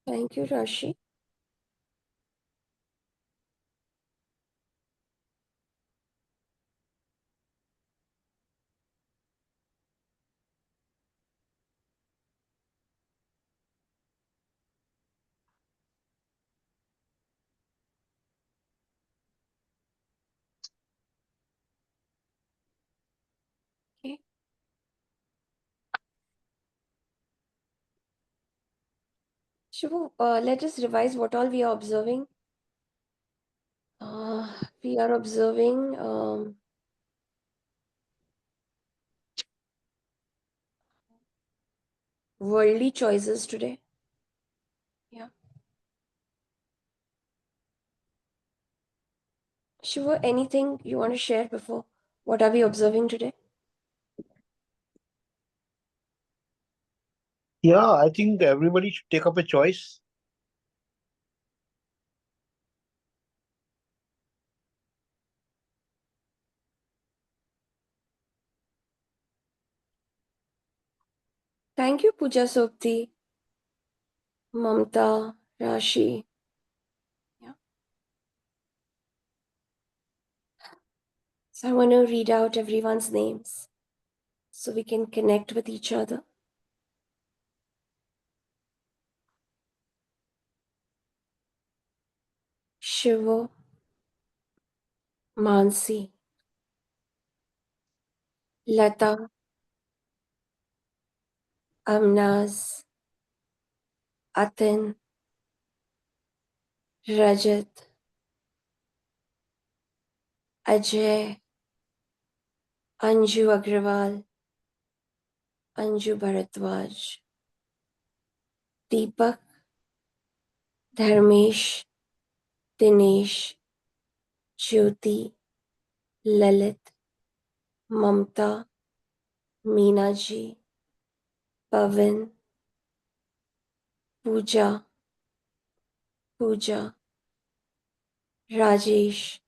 Thank you, Rashi. Okay. Shivu, let us revise what all we are observing. We are observing worldly choices today. Yeah. Shivu, anything you want to share before? What are we observing today? Yeah, I think everybody should take up a choice. Thank you, Pooja Sopti, Mamta, Rashi. So I want to read out everyone's names so we can connect with each other. Shivo, Mansi, Lata, Amnaz, Atin, Rajat, Ajay, Anju Agrawal, Anju Bharadwaj, Deepak, Dharmesh, Dinesh, Jyoti, Lalit, Mamta, Meenaji, Pavin, Pooja, Pooja, Rajesh,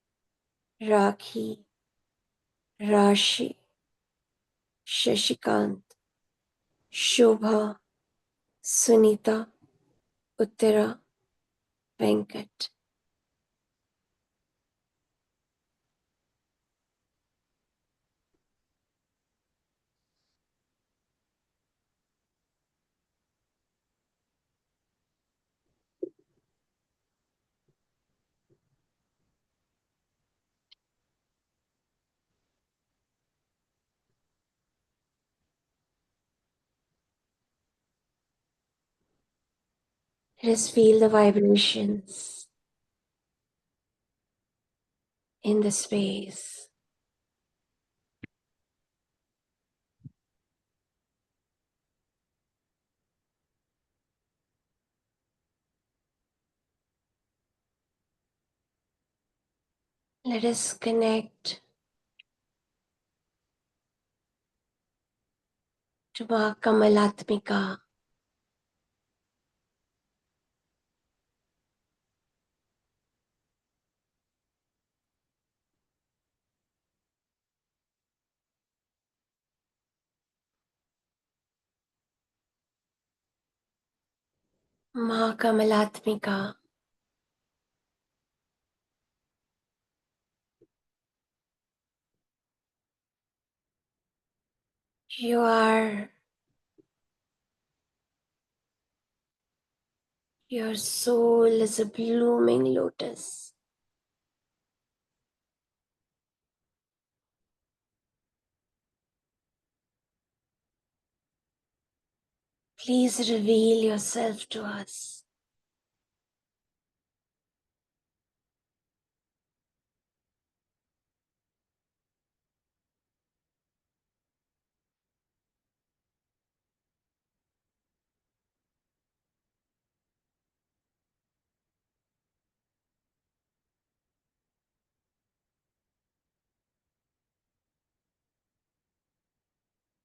Rakhi, Rashi, Shashikant, Shobha, Sunita, Uttara, Venkat. Let us feel the vibrations in the space. Let us connect to Ma Kamalatmika, Ma Kamalatmika. Your soul is a blooming lotus. Please reveal yourself to us.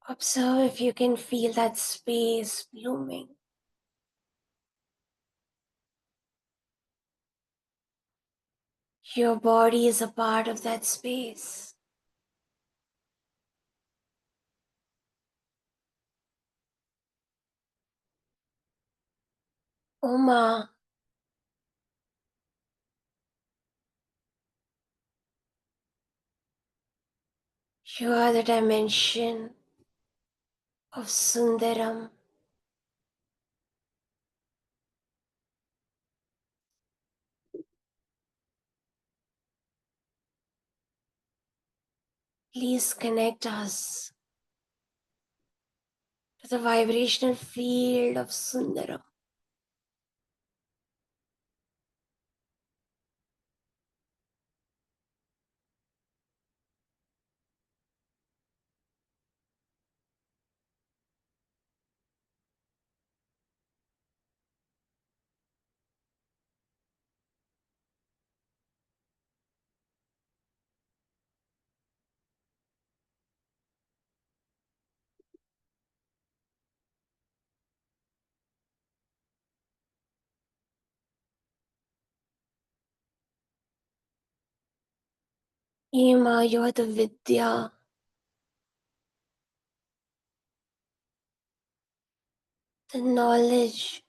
Observe if you can feel that space blooming. Your body is a part of that space. Uma, you are the dimension of Sundaram. Please connect us to the vibrational field of Sundaram. Ima, you are the Vidya, the knowledge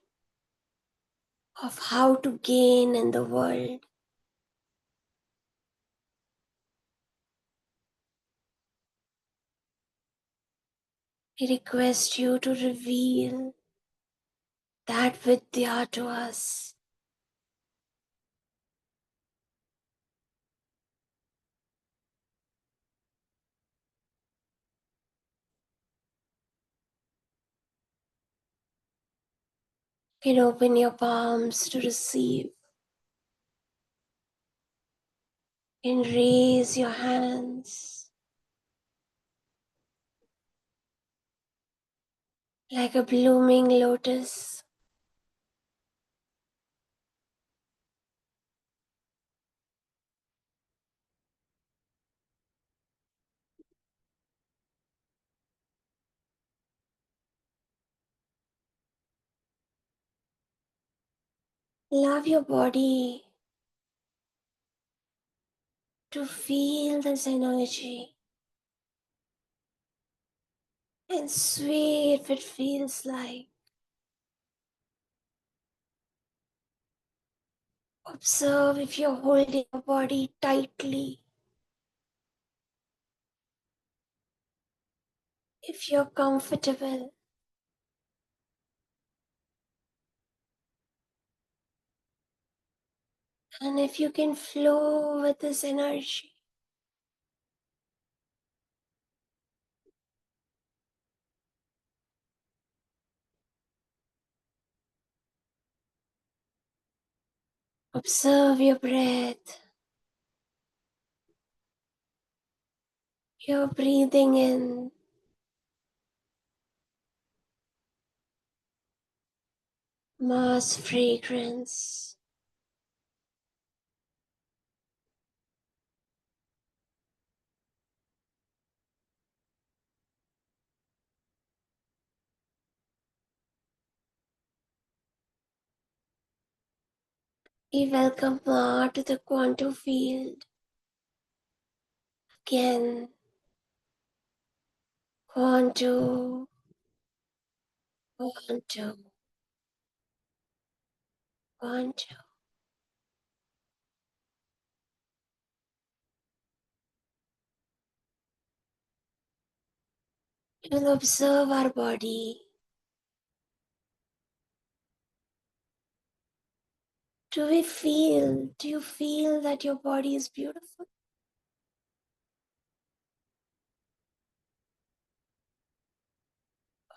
of how to gain in the world. We request you to reveal that Vidya to us. You can open your palms to receive. You can raise your hands like a blooming lotus. Allow your body to feel this energy and sway if it feels like. Observe if you're holding your body tightly, if you're comfortable, and if you can flow with this energy. Observe your breath. You're breathing in mass fragrance. We welcome Ma to the quantum field. Again, quantum, quantum, quantum. We'll observe our body. Do you feel that your body is beautiful?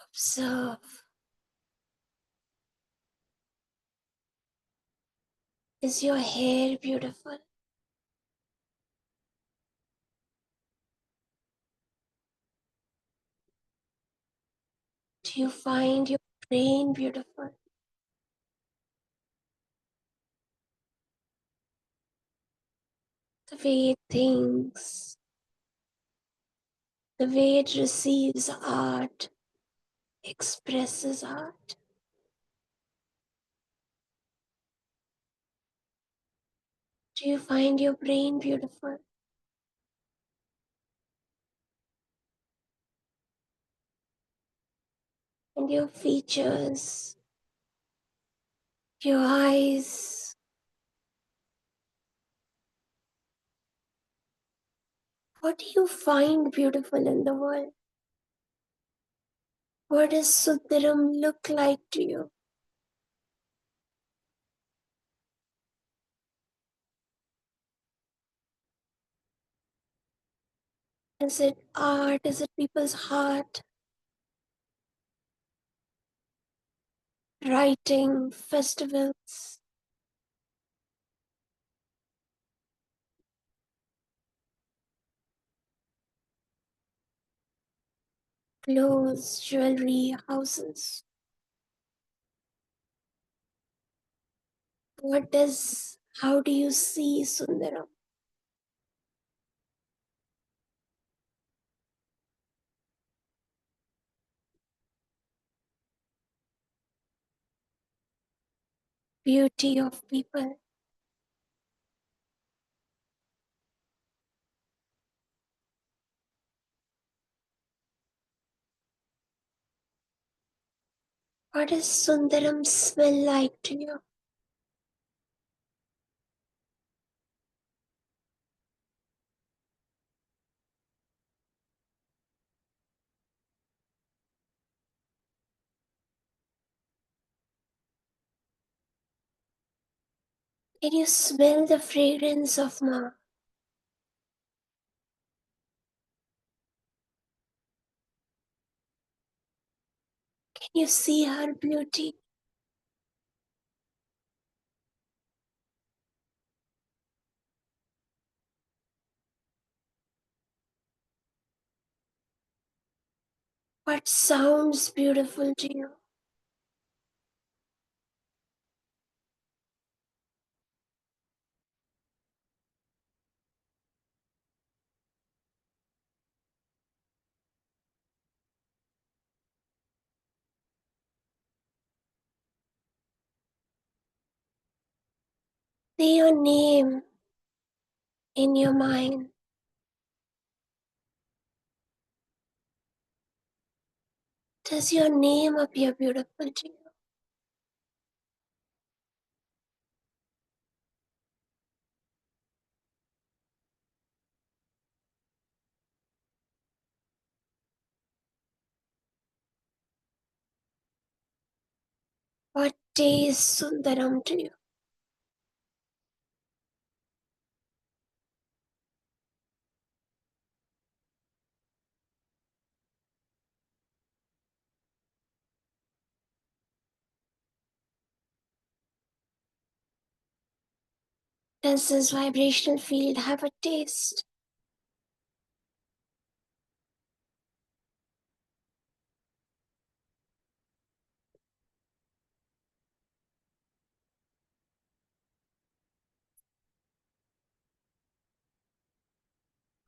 Observe. Is your hair beautiful? Do you find your brain beautiful? The way it thinks, the way it receives art, expresses art. Do you find your brain beautiful? And your features, your eyes. What do you find beautiful in the world? What does Sundaram look like to you? Is it art? Is it people's heart? Writing, festivals, clothes, jewelry, houses. How do you see Sundaram? Beauty of people. What does Sundaram smell like to you? Can you smell the fragrance of Ma? Can you see her beauty? What sounds beautiful to you? Say your name in your mind. Does your name appear beautiful to you? What tastes Sundaram to you? Does this vibrational field have a taste?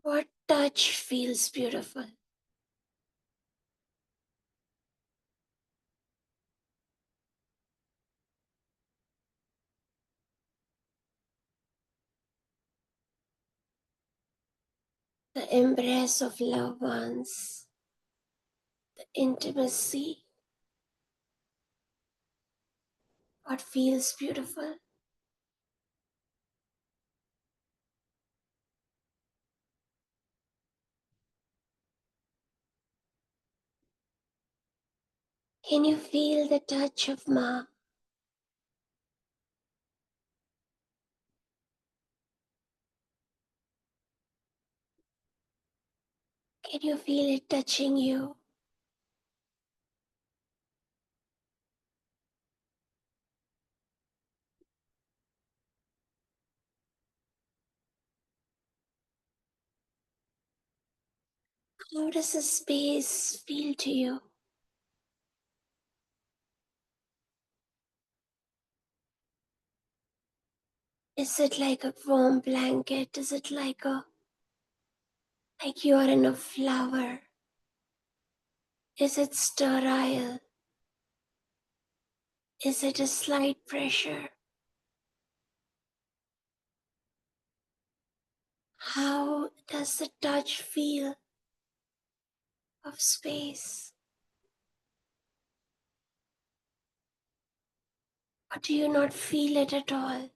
What touch feels beautiful? The embrace of loved ones, the intimacy. What feels beautiful? Can you feel the touch of Ma? Can you feel it touching you? How does the space feel to you? Is it like a warm blanket? Is it like you are in a flower? Is it sterile? Is it a slight pressure? How does the touch feel of space? Or do you not feel it at all?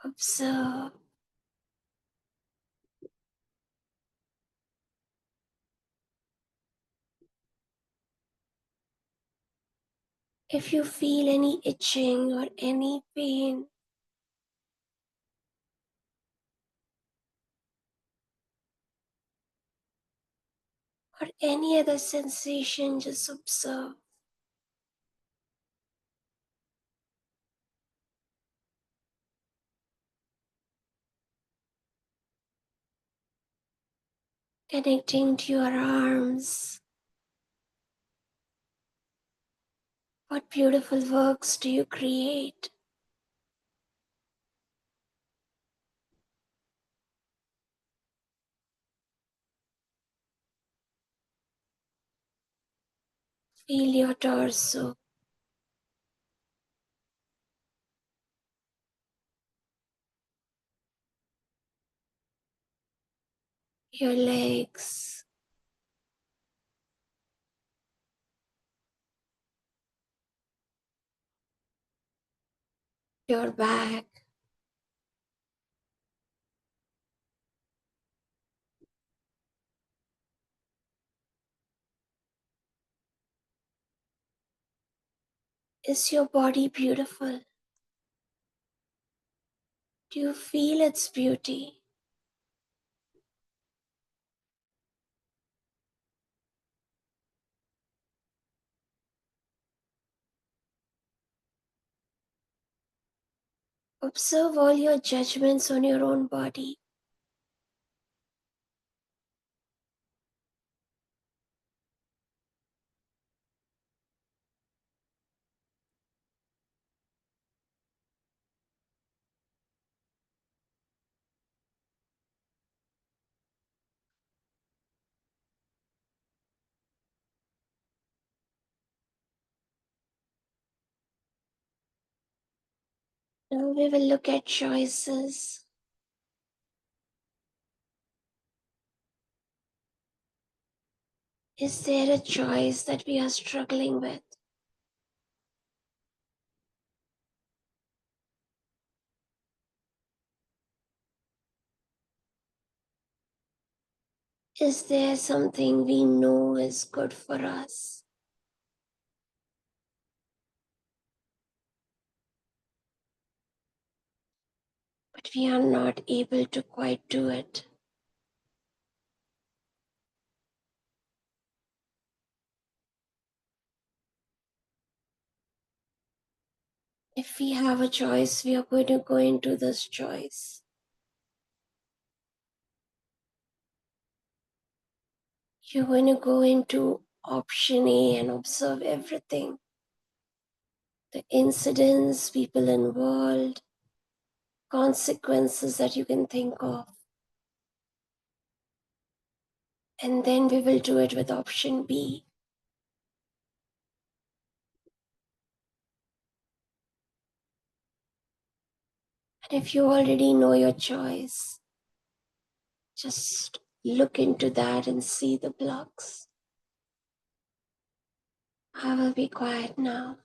Observe. If you feel any itching or any pain, or any other sensation, just observe. Connecting to your arms. What beautiful works do you create? Feel your torso, your legs, your back, Is your body beautiful? Do you feel its beauty? Observe all your judgments on your own body. Now we will look at choices. Is there a choice that we are struggling with? Is there something we know is good for us? But we are not able to quite do it. If we have a choice, we are going to go into this choice. You're going to go into option A and observe everything. The incidents, people involved, consequences that you can think of. And then we will do it with option B. And if you already know your choice, just look into that and see the blocks. I will be quiet now.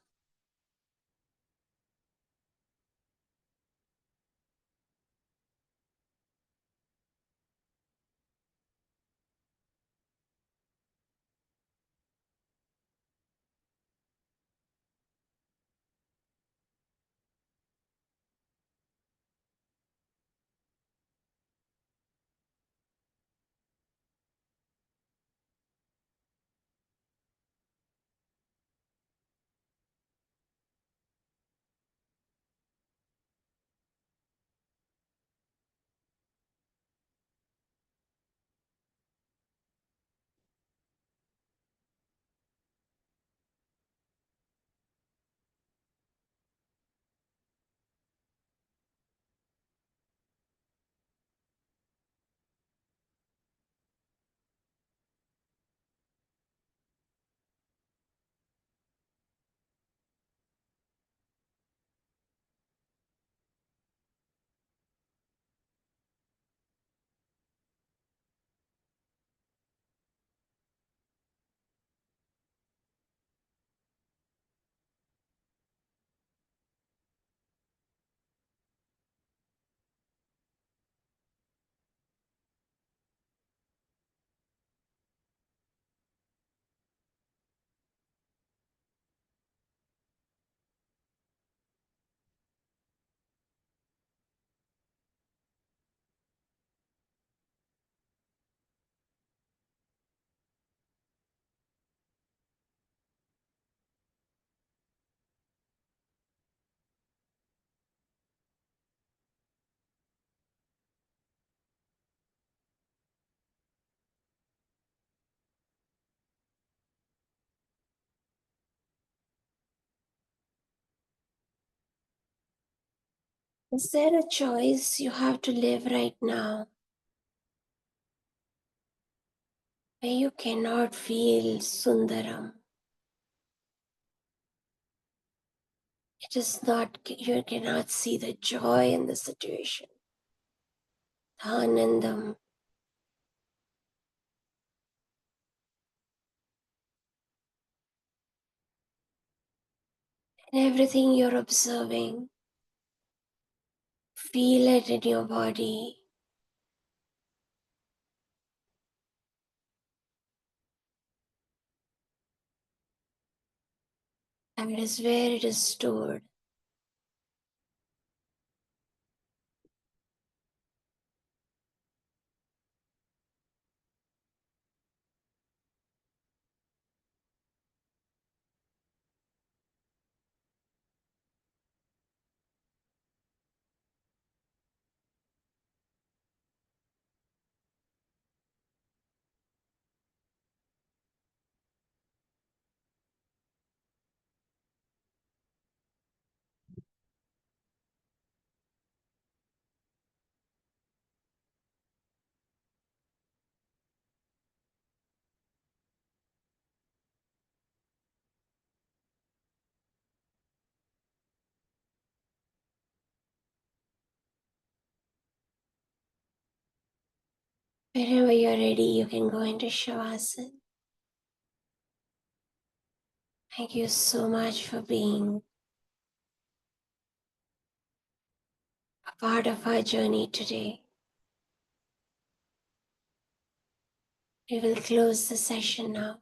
Is there a choice you have to live right now where you cannot feel Sundaram? It is not, you cannot see the joy in the situation, the Anandam. And everything you're observing, feel it in your body. That is where it is stored. Whenever you're ready, you can go into Shavasana. Thank you so much for being a part of our journey today. We will close the session now.